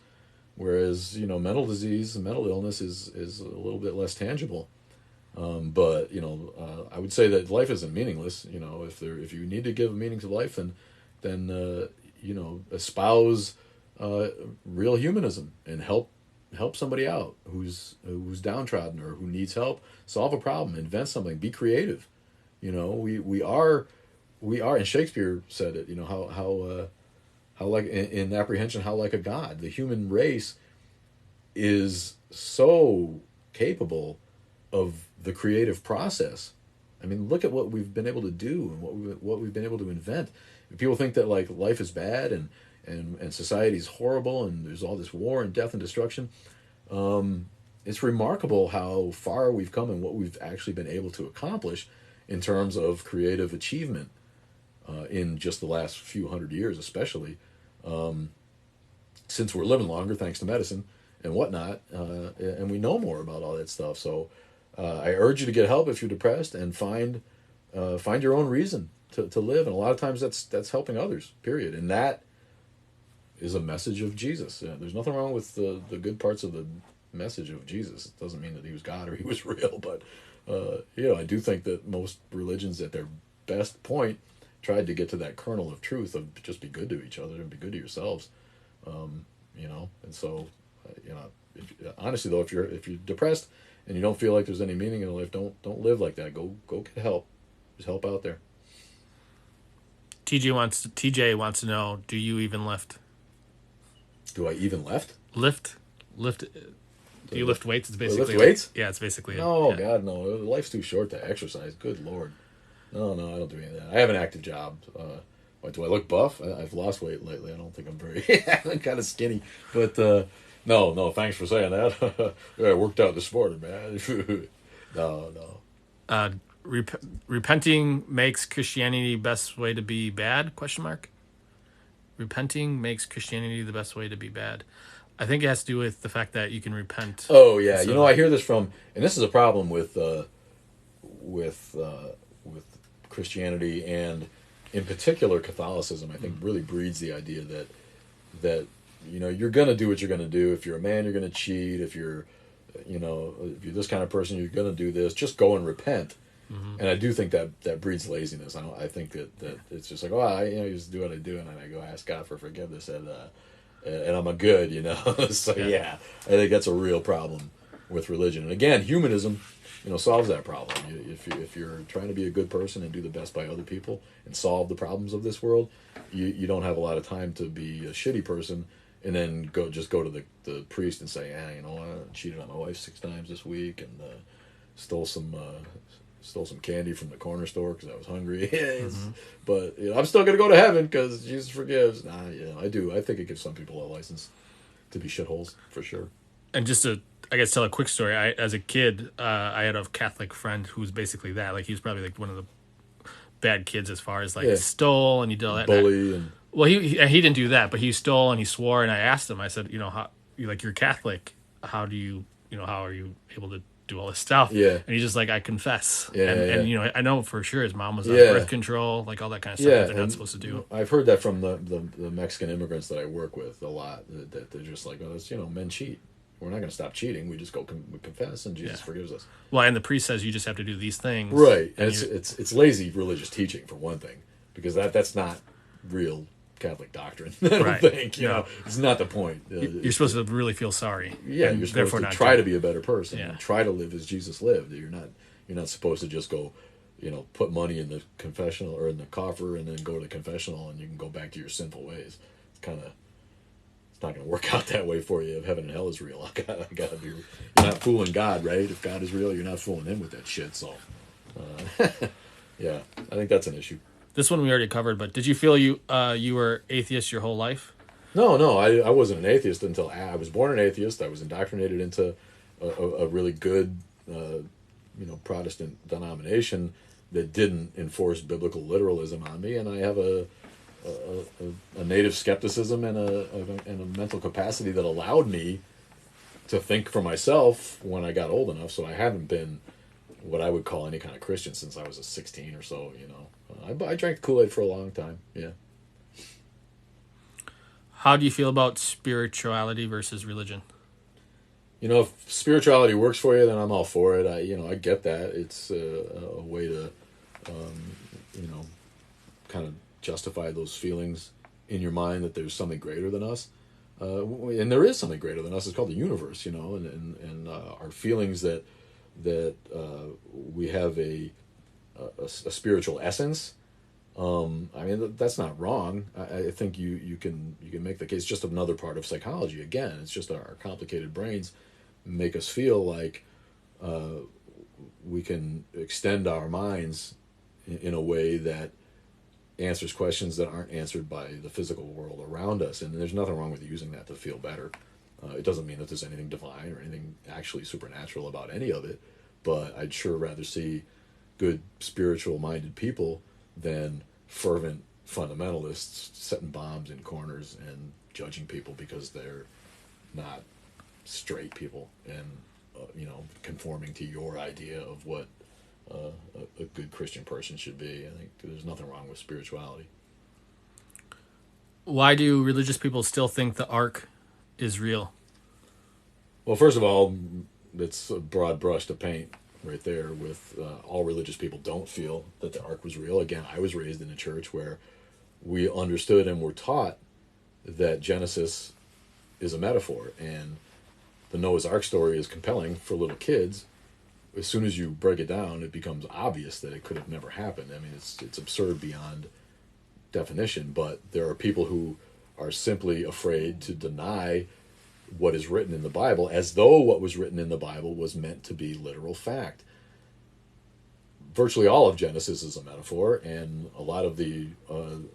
Whereas, mental disease and mental illness is a little bit less tangible. But I would say that life isn't meaningless. If you need to give a meaning to life, then espouse real humanism and help somebody out who's downtrodden or who needs help. Solve a problem, invent something, be creative. We are, and Shakespeare said it. How like in apprehension, how like a god. The human race is so capable of the creative process. I mean, look at what we've been able to do and what we've been able to invent. People think that like life is bad and society is horrible and there's all this war and death and destruction. It's remarkable how far we've come and what we've actually been able to accomplish in terms of creative achievement in just the last few hundred years, especially since we're living longer thanks to medicine and whatnot, and we know more about all that stuff. So I urge you to get help if you're depressed and find your own reason to live. And a lot of times that's helping others, period. And that is a message of Jesus. There's nothing wrong with the good parts of the message of Jesus. It doesn't mean that he was God or he was real, but I do think that most religions at their best point tried to get to that kernel of truth of just be good to each other and be good to yourselves. And so honestly though, if you're depressed and you don't feel like there's any meaning in life, don't live like that. Go get help. There's help out there.
TJ wants to know, do you even lift?
Do I even lift?
Lift. Do you lift weights? It's basically
lift weights?
Yeah, it's basically
No,
yeah.
God, no. Life's too short to exercise. Good Lord. No, I don't do any of that. I have an active job. Do I look buff? I've lost weight lately. I don't think I'm very. I'm kind of skinny, but no. Thanks for saying that. I worked out this morning, man. No.
Repenting makes Christianity the best way to be bad? ? Repenting makes Christianity the best way to be bad. I think it has to do with the fact that you can repent.
Oh yeah, so, I hear this from, and this is a problem with Christianity and in particular Catholicism. I think really breeds the idea that you're gonna do what you're gonna do. If you're a man, you're gonna cheat. If you're this kind of person, you're gonna do this. Just go and repent. Mm-hmm. And I do think that breeds laziness. I think that it's just like, I just do what I do, and then I go ask God for forgiveness, and I'm a good, So yeah, I think that's a real problem with religion. And again, humanism, solves that problem. If you're trying to be a good person and do the best by other people and solve the problems of this world, you don't have a lot of time to be a shitty person and then go to the priest and say, I cheated on my wife 6 times this week and stole some candy from the corner store because I was hungry. Mm-hmm. But I'm still going to go to heaven because Jesus forgives. I do. I think it gives some people a license to be shitholes, for sure.
And just to, I guess, tell a quick story. As a kid, I had a Catholic friend who was basically that. Like, he was probably like one of the bad kids as far as stole and he did all that.
Bully.
Well, he didn't do that, but he stole and he swore. And I asked him, I said, how, you're Catholic. How do you, how are you able to do all this stuff?
Yeah.
And he's just like, I confess.
Yeah,
and I know for sure his mom was on birth control, like all that kind of stuff that they're not supposed to do.
I've heard that from the Mexican immigrants that I work with a lot, that they're just like, men cheat. We're not going to stop cheating. We just go we confess and Jesus forgives us.
Well, and the priest says you just have to do these things.
Right. And it's lazy religious teaching, for one thing, because that's not real Catholic doctrine. I don't think. It's not the point.
You're supposed to really feel sorry.
Yeah, you're supposed to try to be a better person and try to live as Jesus lived. You're not supposed to just go, put money in the confessional or in the coffer and then go to the confessional and you can go back to your sinful ways. It's not going to work out that way for you. If heaven and hell is real, I gotta be. You're not fooling God, right? If God is real, you're not fooling him with that shit. So, I think that's an issue.
This one we already covered, but did you feel you were atheist your whole life?
No, I wasn't an atheist until I was born an atheist. I was indoctrinated into a really good, Protestant denomination that didn't enforce biblical literalism on me, and I have a a native skepticism and a mental capacity that allowed me to think for myself when I got old enough. So I haven't been what I would call any kind of Christian since I was a 16 or so. I drank Kool-Aid for a long time. Yeah.
How do you feel about spirituality versus religion?
If spirituality works for you, then I'm all for it. I get that. It's a way to, you know, kind of justify those feelings in your mind that there's something greater than us. And there is something greater than us. It's called the universe, and our feelings that we have a spiritual essence. I mean, that's not wrong. I think you can make the case. Just another part of psychology. Again, it's just our complicated brains make us feel like we can extend our minds in a way that answers questions that aren't answered by the physical world around us. And there's nothing wrong with using that to feel better. It doesn't mean that there's anything divine or anything actually supernatural about any of it, but I'd sure rather see good spiritual minded people than fervent fundamentalists setting bombs in corners and judging people because they're not straight people and conforming to your idea of what a good Christian person should be. I think there's nothing wrong with spirituality.
Why do religious people still think the ark is real?
Well, first of all, it's a broad brush to paint right there with all religious people don't feel that the ark was real. Again, I was raised in a church where we understood and were taught that Genesis is a metaphor, and the Noah's Ark story is compelling for little kids. As soon as you break it down, it becomes obvious that it could have never happened. I mean, it's absurd beyond definition, but there are people who are simply afraid to deny what is written in the Bible as though what was written in the Bible was meant to be literal fact. Virtually all of Genesis is a metaphor, and a lot of the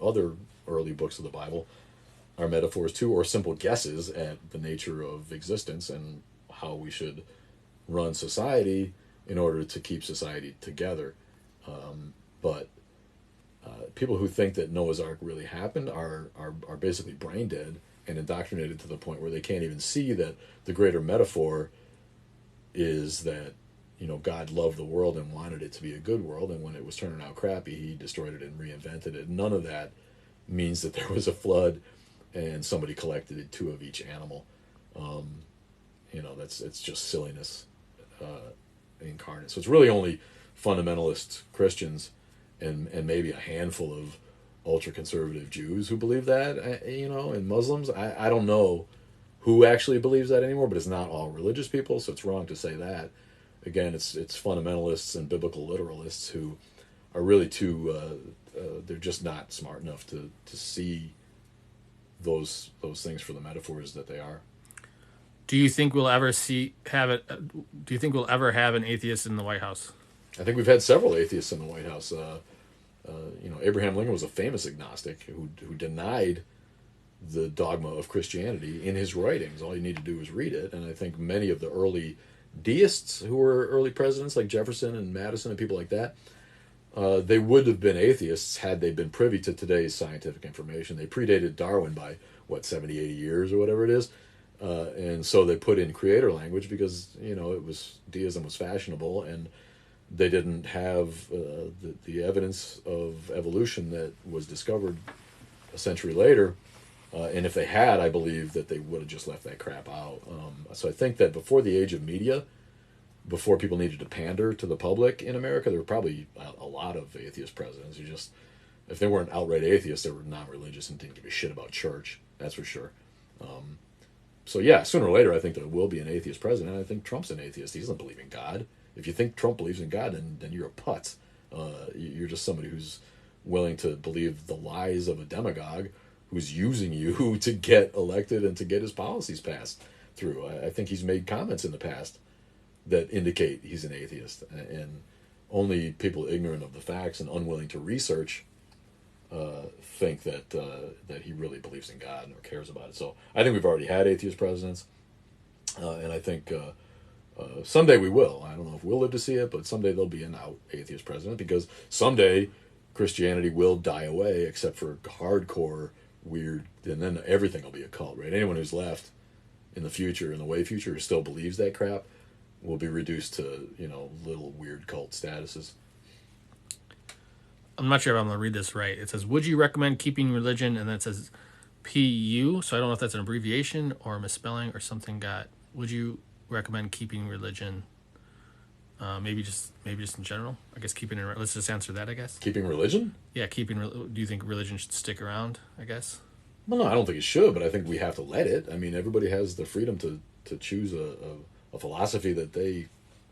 other early books of the Bible are metaphors too, or simple guesses at the nature of existence and how we should run society in order to keep society together. But people who think that Noah's Ark really happened are basically brain dead and indoctrinated to the point where they can't even see that the greater metaphor is that God loved the world and wanted it to be a good world, and when it was turning out crappy, he destroyed it and reinvented it. None of that means that there was a flood and somebody collected two of each animal. It's just silliness incarnate. So it's really only fundamentalist Christians and maybe a handful of ultra-conservative Jews who believe that, and Muslims. I don't know who actually believes that anymore, but it's not all religious people, so it's wrong to say that. Again, it's fundamentalists and biblical literalists who are really they're just not smart enough to see those things for the metaphors that they are.
Do you think we'll ever have it? Do you think we'll ever have an atheist in the White House?
I think we've had several atheists in the White House. Abraham Lincoln was a famous agnostic who denied the dogma of Christianity in his writings. All you need to do is read it. And I think many of the early deists who were early presidents, like Jefferson and Madison and people like that, they would have been atheists had they been privy to today's scientific information. They predated Darwin by, 70, 80 years or whatever it is. And so they put in creator language because, deism was fashionable, and they didn't have the evidence of evolution that was discovered a century later. And if they had, I believe that they would have just left that crap out. So I think that before the age of media, before people needed to pander to the public in America, there were probably a lot of atheist presidents who just, if they weren't outright atheists, they were not religious and didn't give a shit about church. That's for sure. So yeah, sooner or later, I think there will be an atheist president. I think Trump's an atheist. He doesn't believe in God. If you think Trump believes in God, then you're a putz. You're just somebody who's willing to believe the lies of a demagogue who's using you to get elected and to get his policies passed through. I think he's made comments in the past that indicate he's an atheist, and only people ignorant of the facts and unwilling to research think that he really believes in God or cares about it. So I think we've already had atheist presidents, and I think someday we will. I don't know if we'll live to see it, but someday there'll be an out atheist president, because someday Christianity will die away, except for hardcore weird, and then everything will be a cult, right? Anyone who's left in the future, in the way future, who still believes that crap, will be reduced to, little weird cult statuses.
I'm not sure if I'm going to read this right. It says, would you recommend keeping religion? And then it says PU. So I don't know if that's an abbreviation or a misspelling or something would you recommend keeping religion? Maybe just in general. I guess keeping it. Let's just answer that. I guess
Keeping religion?
Yeah, keeping. Do you think religion should stick around? I guess.
Well, no, I don't think it should, but I think we have to let it. I mean, everybody has the freedom to choose a philosophy that they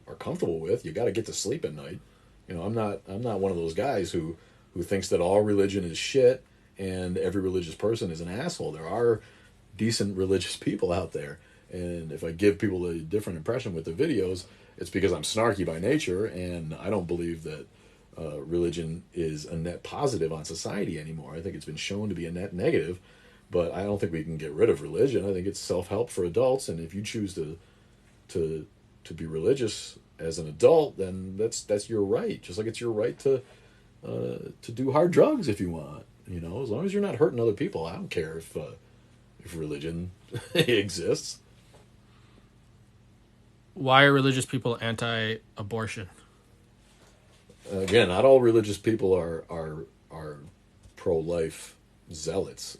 are comfortable with. You got to get to sleep at night. I'm not one of those guys who thinks that all religion is shit and every religious person is an asshole. There are decent religious people out there, and if I give people a different impression with the videos, it's because I'm snarky by nature, and I don't believe that religion is a net positive on society anymore. I think it's been shown to be a net negative, but I don't think we can get rid of religion. I think it's self-help for adults, and if you choose to be religious as an adult, then that's your right. Just like it's your right to do hard drugs if you want. As long as you're not hurting other people, I don't care if religion exists.
Why are religious people anti-abortion?
Again, not all religious people are pro-life zealots.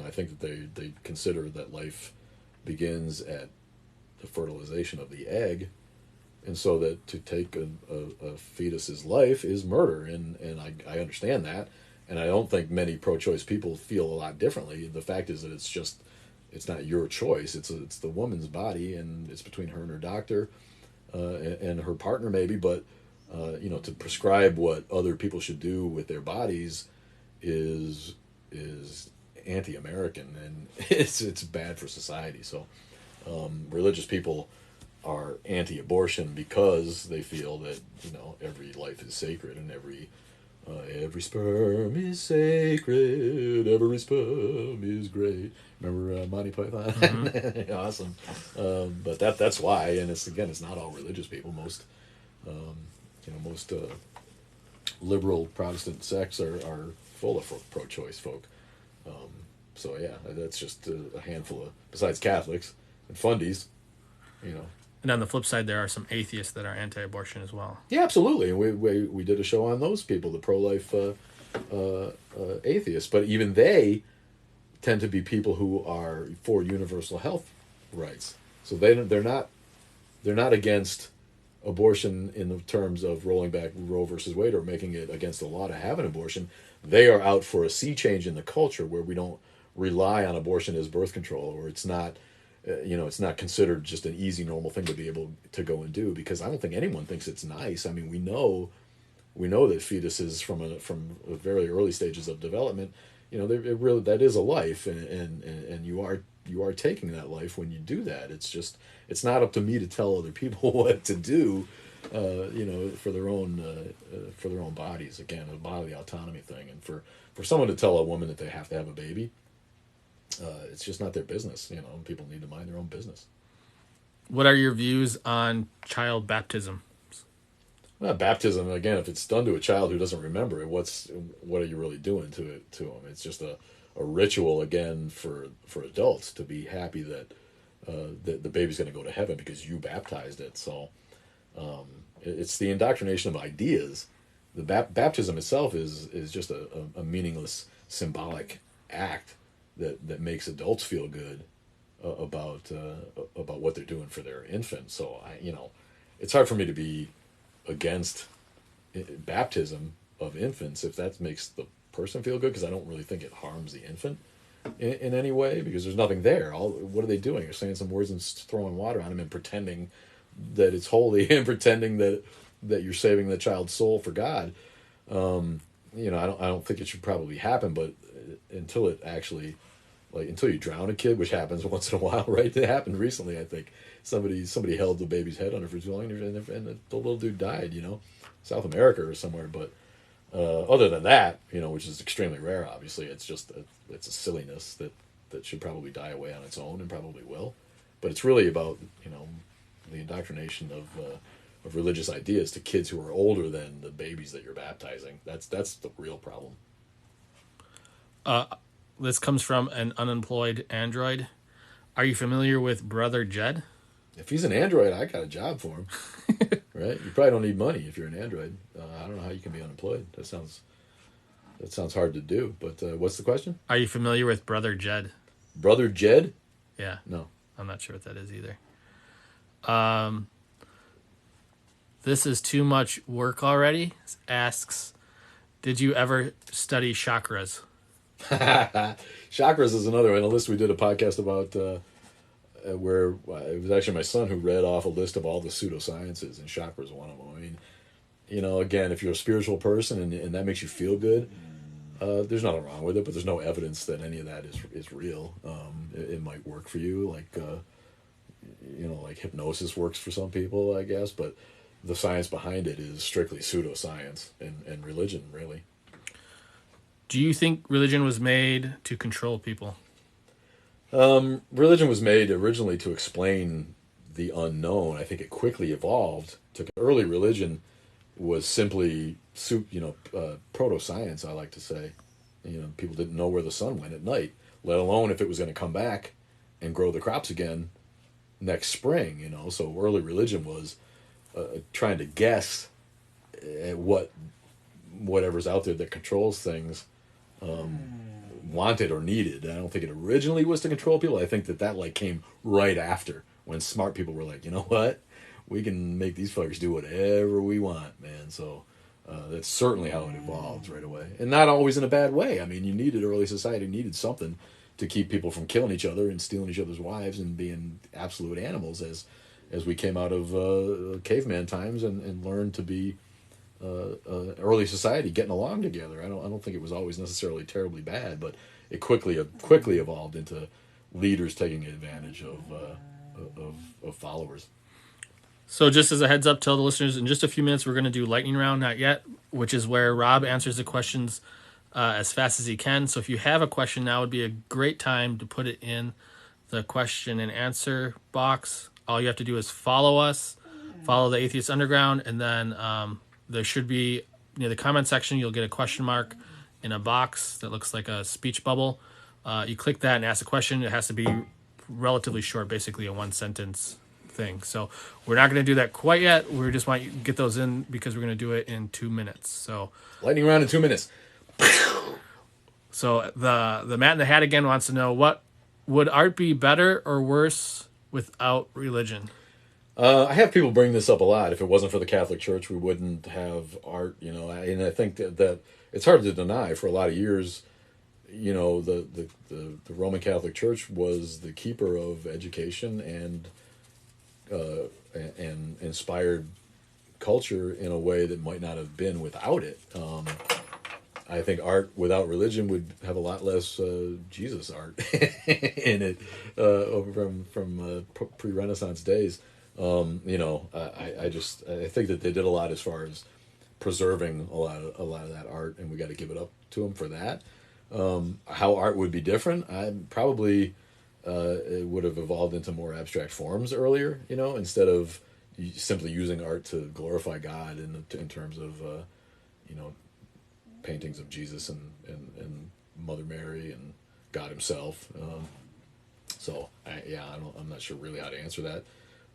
I think that they consider that life begins at the fertilization of the egg, and so that to take a fetus's life is murder, and I understand that, and I don't think many pro-choice people feel a lot differently. The fact is that it's not your choice. It's the woman's body, and it's between her and her doctor, and her partner maybe. But to prescribe what other people should do with their bodies is anti-American, and it's bad for society. So religious people are anti-abortion because they feel that every life is sacred, and every sperm is sacred, every sperm is great. Remember Monty Python? Mm-hmm. Awesome. But that's why, and it's not all religious people. Most liberal Protestant sects are full of pro-choice folk. So yeah, that's just a handful of, besides Catholics and fundies,
And on the flip side, there are some atheists that are anti-abortion as well.
Yeah, absolutely. We did a show on those people, the pro-life atheists. But even they tend to be people who are for universal health rights. So they're not against abortion in the terms of rolling back Roe versus Wade or making it against the law to have an abortion. They are out for a sea change in the culture where we don't rely on abortion as birth control, or it's not. It's not considered just an easy, normal thing to be able to go and do, because I don't think anyone thinks it's nice. I mean, we know that fetuses from very early stages of development, that is a life, and you are taking that life when you do that. It's not up to me to tell other people what to do, for their own bodies. Again, a bodily autonomy thing, and for someone to tell a woman that they have to have a baby. It's just not their business. People need to mind their own business.
What are your views on child baptism?
Baptism, again, if it's done to a child who doesn't remember it, what are you really doing to them? It's just a ritual, again, for adults to be happy that the baby's going to go to heaven because you baptized it. So it's the indoctrination of ideas. The baptism itself is just a meaningless symbolic act that makes adults feel good about what they're doing for their infant. So it's hard for me to be against baptism of infants if that makes the person feel good, because I don't really think it harms the infant in any way, because there's nothing there. What are they doing? They're saying some words and throwing water on them and pretending that it's holy and pretending that you're saving the child's soul for God. I don't think it should probably happen, but until it actually, until you drown a kid, which happens once in a while, right? It happened recently, I think. Somebody held the baby's head under for too long, and the little dude died, South America or somewhere. But other than that, which is extremely rare, obviously, it's just it's a silliness that should probably die away on its own, and probably will. But it's really about, the indoctrination of religious ideas to kids who are older than the babies that you're baptizing. That's the real problem.
This comes from an unemployed android. Are you familiar with Brother Jed?
If he's an android, I got a job for him. Right? You probably don't need money if you're an android. I don't know how you can be unemployed. That sounds hard to do. But what's the question?
Are you familiar with Brother Jed?
Brother Jed?
Yeah.
No.
I'm not sure what that is either. This is too much work already. Asks, did you ever study chakras?
Chakras is another one. A list we did a podcast about where it was actually my son who read off a list of all the pseudosciences, and chakras one of them. I mean, again, if you're a spiritual person and that makes you feel good, there's nothing wrong with it, but there's no evidence that any of that is real. It might work for you, like hypnosis works for some people, I guess, but the science behind it is strictly pseudoscience and religion, really.
Do you think religion was made to control people?
Religion was made originally to explain the unknown. I think it quickly evolved. Early religion was simply, proto-science, I like to say. People didn't know where the sun went at night, let alone if it was going to come back and grow the crops again next spring. So early religion was trying to guess at whatever's out there that controls things wanted or needed. I don't think it originally was to control people. I think that came right after, when smart people were like, you know what, we can make these fuckers do whatever we want, man. So that's certainly how it evolved right away, and not always in a bad way. I mean, early society needed something to keep people from killing each other and stealing each other's wives and being absolute animals as we came out of caveman times and learned to be early society getting along together. I don't think it was always necessarily terribly bad, but it quickly evolved into leaders taking advantage of followers.
So just as a heads up, tell the listeners, in just a few minutes we're going to do lightning round, not yet, which is where Rob answers the questions as fast as he can. So if you have a question, now would be a great time to put it in the question and answer box. All you have to do is follow us, follow the Atheist Underground, and then there should be, near the comment section, you'll get a question mark in a box that looks like a speech bubble. You click that and ask a question. It has to be relatively short, basically a one-sentence thing. So we're not going to do that quite yet. We just want you to get those in because we're going to do it in 2 minutes. So
lightning round in 2 minutes.
So the Matt in the Hat again wants to know, what would art be better or worse without religion?
I have people bring this up a lot. If it wasn't for the Catholic Church, we wouldn't have art, and I think that it's hard to deny. For a lot of years, the Roman Catholic Church was the keeper of education and inspired culture in a way that might not have been without it. I think art without religion would have a lot less Jesus art in it from pre-Renaissance days. I think that they did a lot as far as preserving a lot of that art, and we got to give it up to them for that. How art would be different, it would have evolved into more abstract forms earlier, instead of simply using art to glorify God in terms of paintings of Jesus and Mother Mary and God himself. I'm not sure really how to answer that.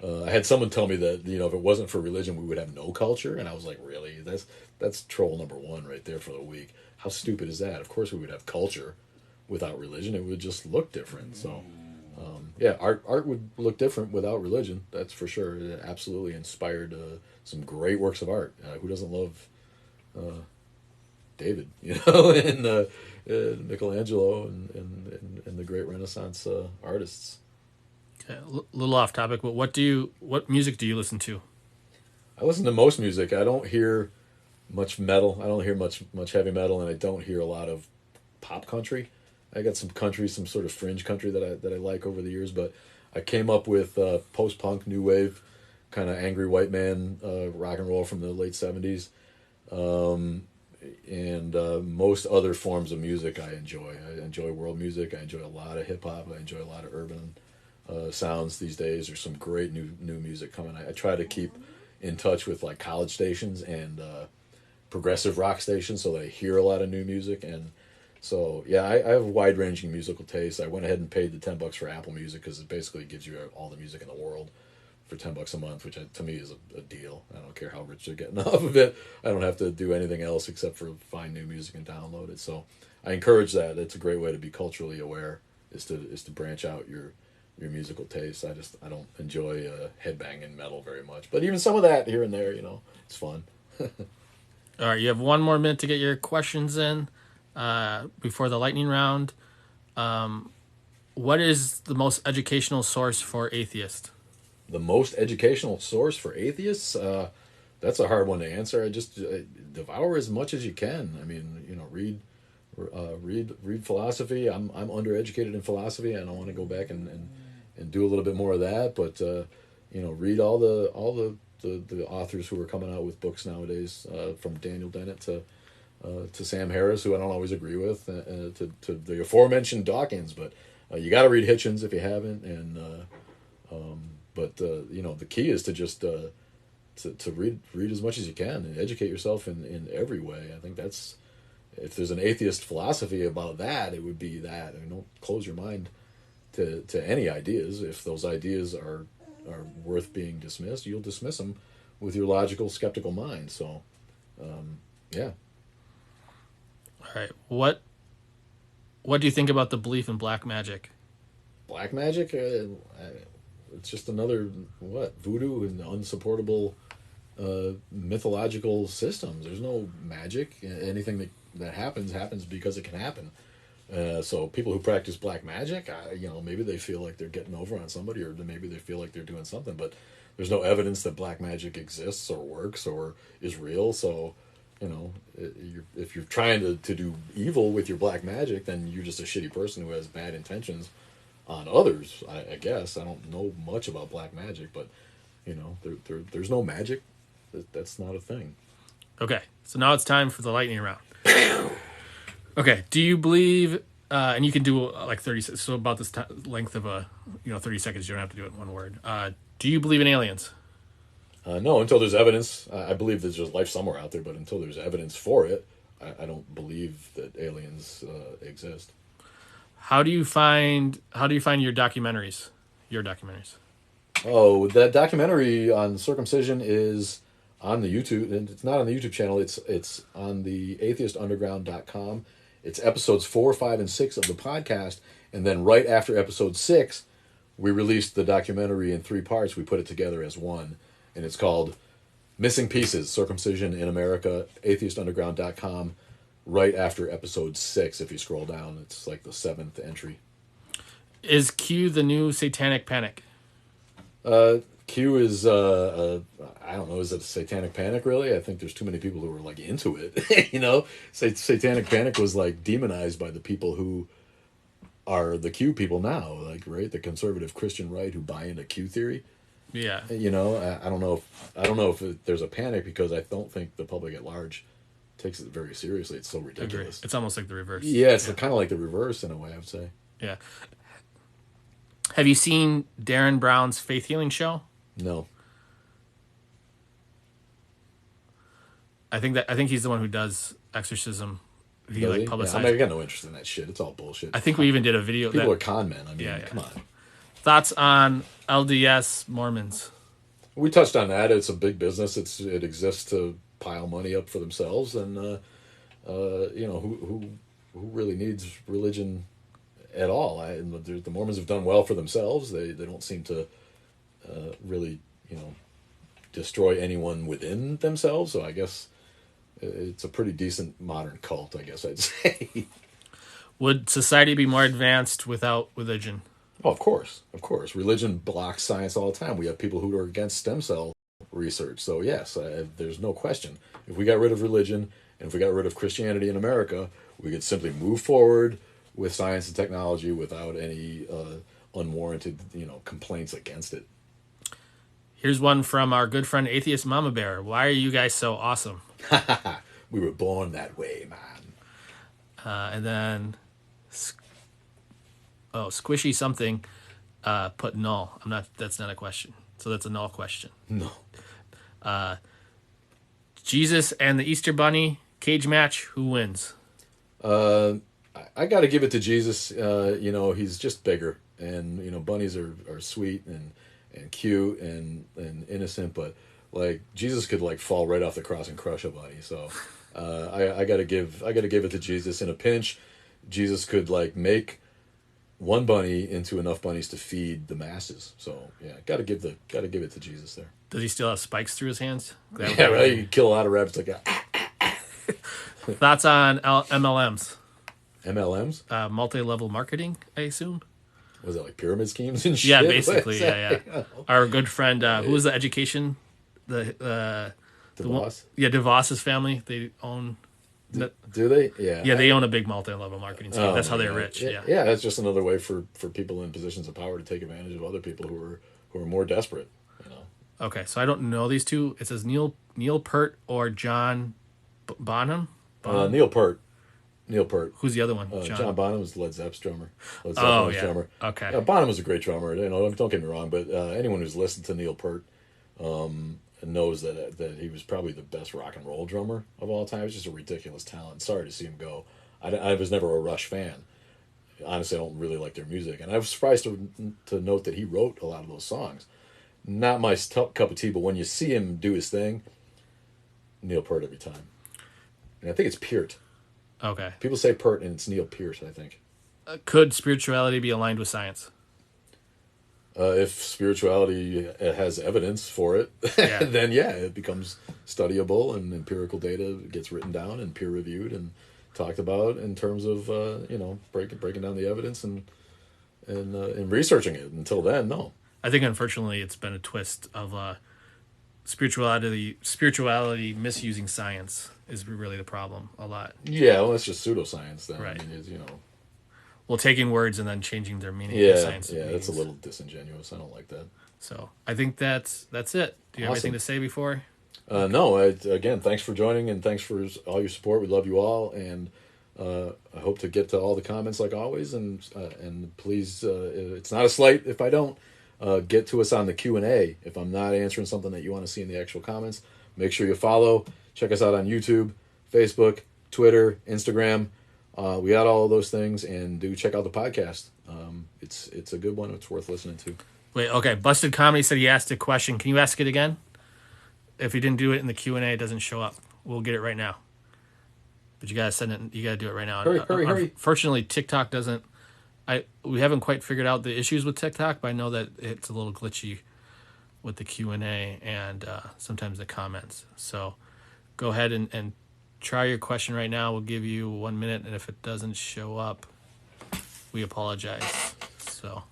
I had someone tell me that if it wasn't for religion, we would have no culture, and I was like, really? That's troll number one right there for the week. How stupid is that? Of course we would have culture without religion. It would just look different. So, art would look different without religion. That's for sure. It absolutely inspired some great works of art. Who doesn't love David? And Michelangelo and the great Renaissance artists.
Okay, a little off topic, but what music do you listen to?
I listen to most music. I don't hear much metal. I don't hear much heavy metal, and I don't hear a lot of pop country. I got some country, some sort of fringe country that I like over the years, but I came up with post-punk, new wave, kind of angry white man rock and roll from the late 70s. And most other forms of music I enjoy. I enjoy world music. I enjoy a lot of hip-hop. I enjoy a lot of urban sounds these days. There's some great new music coming. I try to keep in touch with like college stations and progressive rock stations, so they hear a lot of new music. And so yeah, I have wide ranging musical taste. I went ahead and paid the $10 for Apple Music because it basically gives you all the music in the world for $10 a month, which to me is a deal. I don't care how rich they're getting off of it. I don't have to do anything else except for find new music and download it. So I encourage that. It's a great way to be culturally aware. Is to branch out your musical taste. I don't enjoy headbanging metal very much, but even some of that here and there, it's fun.
All right, you have 1 more minute to get your questions in before the lightning round. What is the most educational source for atheists?
The most educational source for atheists? That's a hard one to answer. I just devour as much as you can. I mean, read philosophy. I'm undereducated in philosophy. I don't want to go back and do a little bit more of that. But read all the authors who are coming out with books nowadays, from Daniel Dennett to Sam Harris, who I don't always agree with, to the aforementioned Dawkins. But you got to read Hitchens if you haven't. And but the key is to just to read as much as you can and educate yourself in every way. I think that's, if there's an atheist philosophy about that, it would be that. I mean, don't close your mind to any ideas. If those ideas are worth being dismissed, you'll dismiss them with your logical, skeptical mind. So, yeah.
All right. What do you think about the belief in black magic?
Black magic? It's just another, voodoo and unsupportable mythological systems. There's no magic. Anything that happens because it can happen. So people who practice black magic, maybe they feel like they're getting over on somebody, or maybe they feel like they're doing something, but there's no evidence that black magic exists or works or is real. So, if you're trying to do evil with your black magic, then you're just a shitty person who has bad intentions on others. I guess I don't know much about black magic, but there's no magic. That's not a thing.
Okay, so now it's time for the lightning round. Okay, do you believe, and you can do like 30 seconds, so about this length of 30 seconds, you don't have to do it in one word. Do you believe in aliens?
No, until there's evidence. I believe there's just life somewhere out there, but until there's evidence for it, I don't believe that aliens exist.
How do you find your documentaries?
Oh, that documentary on circumcision is on the YouTube, and it's not on the YouTube channel. It's on the atheistunderground.com. It's episodes 4, 5, and 6 of the podcast, and then right after episode 6, we released the documentary in 3 parts. We put it together as one, and it's called Missing Pieces: Circumcision in America. Atheistunderground.com. Right after episode 6, if you scroll down, it's like the 7th entry.
Is Q the new Satanic Panic?
Q is I don't know, is it a satanic panic really? I think there's too many people who are like into it. Satanic panic was like demonized by the people who are the Q people now, like, right, the conservative Christian right who buy into Q theory.
Yeah.
I don't know if there's a panic, because I don't think the public at large takes it very seriously. It's so ridiculous.
It's almost like the reverse.
Yeah, it's kind of like the reverse in a way, I would say.
Yeah. Have you seen Darren Brown's Faith Healing Show?
No.
I think he's the one who does exorcism. He
Does he?
publicized.
Yeah, I got no interest in that shit. It's all bullshit.
I think we even did a video.
People are con men. I mean,
Yeah.
come on.
Thoughts on LDS Mormons?
We touched on that. It's a big business. It exists to pile money up for themselves, and who really needs religion at all? The Mormons have done well for themselves. They don't seem to really destroy anyone within themselves. So I guess it's a pretty decent modern cult, I guess I'd say.
Would society be more advanced without religion?
Oh, of course. Religion blocks science all the time. We have people who are against stem cell research. So yes, there's no question. If we got rid of religion, and if we got rid of Christianity in America, we could simply move forward with science and technology without any unwarranted, complaints against it.
Here's one from our good friend Atheist Mama Bear. Why are you guys so awesome?
We were born that way, man.
And then, Squishy something put null. That's not a question. So that's a null question.
No.
Jesus and the Easter Bunny cage match. Who wins?
I got to give it to Jesus. He's just bigger, and bunnies are sweet and cute and innocent, but like Jesus could like fall right off the cross and crush a bunny. So I got to give it to Jesus in a pinch. Jesus could like make one bunny into enough bunnies to feed the masses. So yeah, got to give it to Jesus there.
Does he still have spikes through his hands?
Yeah, right. You kill a lot of rabbits like that.
Thoughts on MLMs?
MLMs?
Multi-level marketing, I assume.
Was it like pyramid schemes and shit?
Yeah, basically. Yeah. Our good friend, who was the education? The
DeVos?
DeVos's family. They own.
Do they? Yeah.
Yeah, they own a big multi-level marketing scheme. That's how they're rich. Yeah.
Yeah, that's just another way for people in positions of power to take advantage of other people who are more desperate.
Okay, so I don't know these two. It says Neil Peart or John Bonham.
Neil Peart.
Who's the other one?
John Bonham was Led Zepp's drummer.
Drummer. Okay.
Bonham was a great drummer. Don't get me wrong, but anyone who's listened to Neil Peart knows that he was probably the best rock and roll drummer of all time. He was just a ridiculous talent. Sorry to see him go. I was never a Rush fan. Honestly, I don't really like their music, and I was surprised to note that he wrote a lot of those songs. Not my cup of tea, but when you see him do his thing, Neil Peart every time. And I think it's Peart.
Okay.
People say Peart, and it's Neil Peart, I think.
Could spirituality be aligned with science?
If spirituality has evidence for it, then it becomes studyable, and empirical data gets written down and peer reviewed and talked about in terms of breaking down the evidence and researching it. Until then, no.
I think unfortunately it's been a twist of spirituality misusing science is really the problem a lot.
Yeah, well, that's just pseudoscience then.
Right.
I mean,
well, taking words and then changing their meaning.
Yeah,
science
that's a little disingenuous. I don't like that.
So I think that's it. Do you have anything to say before?
No. Again, thanks for joining and thanks for all your support. We love you all, and I hope to get to all the comments like always. And please, it's not a slight if I don't. Get to us on the Q&A. If I'm not answering something that you want to see in the actual comments, make sure you follow. Check us out on YouTube, Facebook, Twitter, Instagram. We got all of those things, and do check out the podcast. It's a good one. It's worth listening to.
Wait, okay. Busted Comedy said he asked a question. Can you ask it again? If he didn't do it in the Q&A, it doesn't show up. We'll get it right now. But you gotta send it. You gotta do it right now.
Hurry.
Fortunately, TikTok doesn't. We haven't quite figured out the issues with TikTok, but I know that it's a little glitchy with the Q&A and sometimes the comments. So go ahead and try your question right now. We'll give you 1 minute, and if it doesn't show up, we apologize. So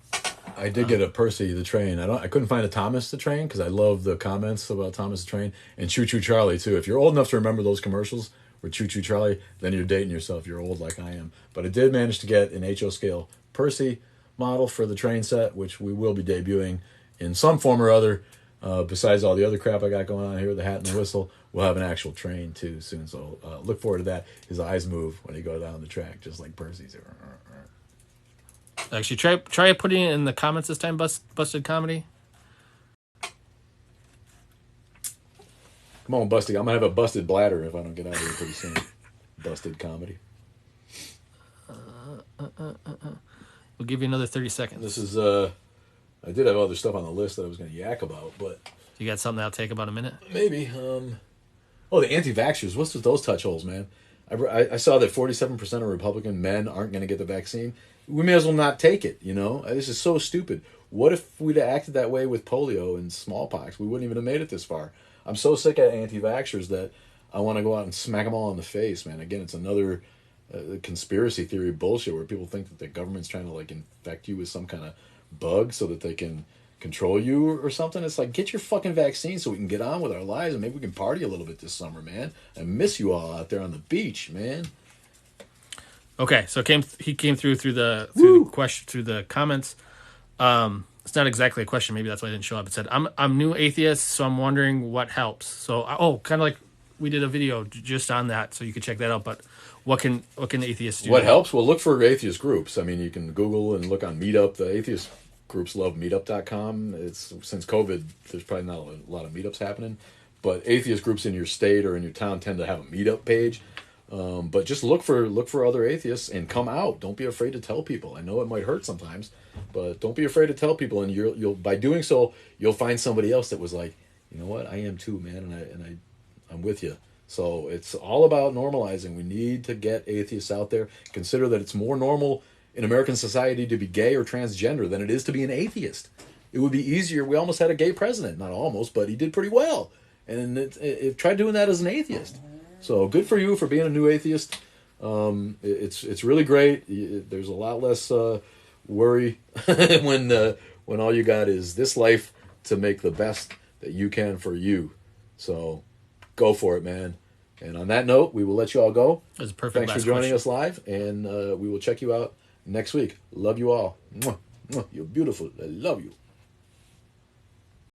I did get a Percy the Train. I couldn't find a Thomas the Train because I love the comments about Thomas the Train and Choo Choo Charlie too. If you're old enough to remember those commercials with Choo Choo Charlie, then you're dating yourself. You're old like I am. But I did manage to get an HO scale Percy model for the train set, which we will be debuting in some form or other. Besides all the other crap I got going on here, the hat and the whistle, we'll have an actual train too soon. So look forward to that. His eyes move when he goes down the track, just like Percy's.
Actually, try putting it in the comments this time, Busted Comedy.
Come on, Busted. I'm going to have a busted bladder if I don't get out of here pretty soon. Busted Comedy.
We'll give you another 30 seconds.
This is, I did have other stuff on the list that I was going to yak about, but...
You got something that'll take about a minute?
Maybe. The anti-vaxxers. What's with those touch holes, man? I saw that 47% of Republican men aren't going to get the vaccine. We may as well not take it, This is so stupid. What if we'd have acted that way with polio and smallpox? We wouldn't even have made it this far. I'm so sick of anti-vaxxers that I want to go out and smack them all in the face, man. Again, it's another conspiracy theory bullshit where people think that the government's trying to, infect you with some kind of bug so that they can control you or something. It's like, get your fucking vaccine so we can get on with our lives and maybe we can party a little bit this summer, man. I miss you all out there on the beach, man.
Okay, so he came through the question, through the comments. It's not exactly a question. Maybe that's why it didn't show up. It said, I'm new atheist, so I'm wondering what helps. So, kind of like we did a video just on that, so you can check that out. But what can atheists do?
What helps? Well, look for atheist groups. I mean, you can Google and look on Meetup. The atheist groups love Meetup.com. Since COVID, there's probably not a lot of meetups happening. but atheist groups in your state or in your town tend to have a meetup page. But just look for other atheists and come out. Don't be afraid to tell people. I know it might hurt sometimes, but don't be afraid to tell people. And you'll by doing so, you'll find somebody else that was like, you know what, I am too, man, I'm with you. So it's all about normalizing. We need to get atheists out there. Consider that it's more normal in American society to be gay or transgender than it is to be an atheist. It would be easier. We almost had a gay president, not almost, but he did pretty well. And try doing that as an atheist. So good for you for being a new atheist. It's really great. There's a lot less worry when all you got is this life to make the best that you can for you. So go for it, man. And on that note, we will let you all go.
That's a perfect.
Thanks for joining us live, and we will check you out next week. Love you all. Mwah, mwah. You're beautiful. I love you.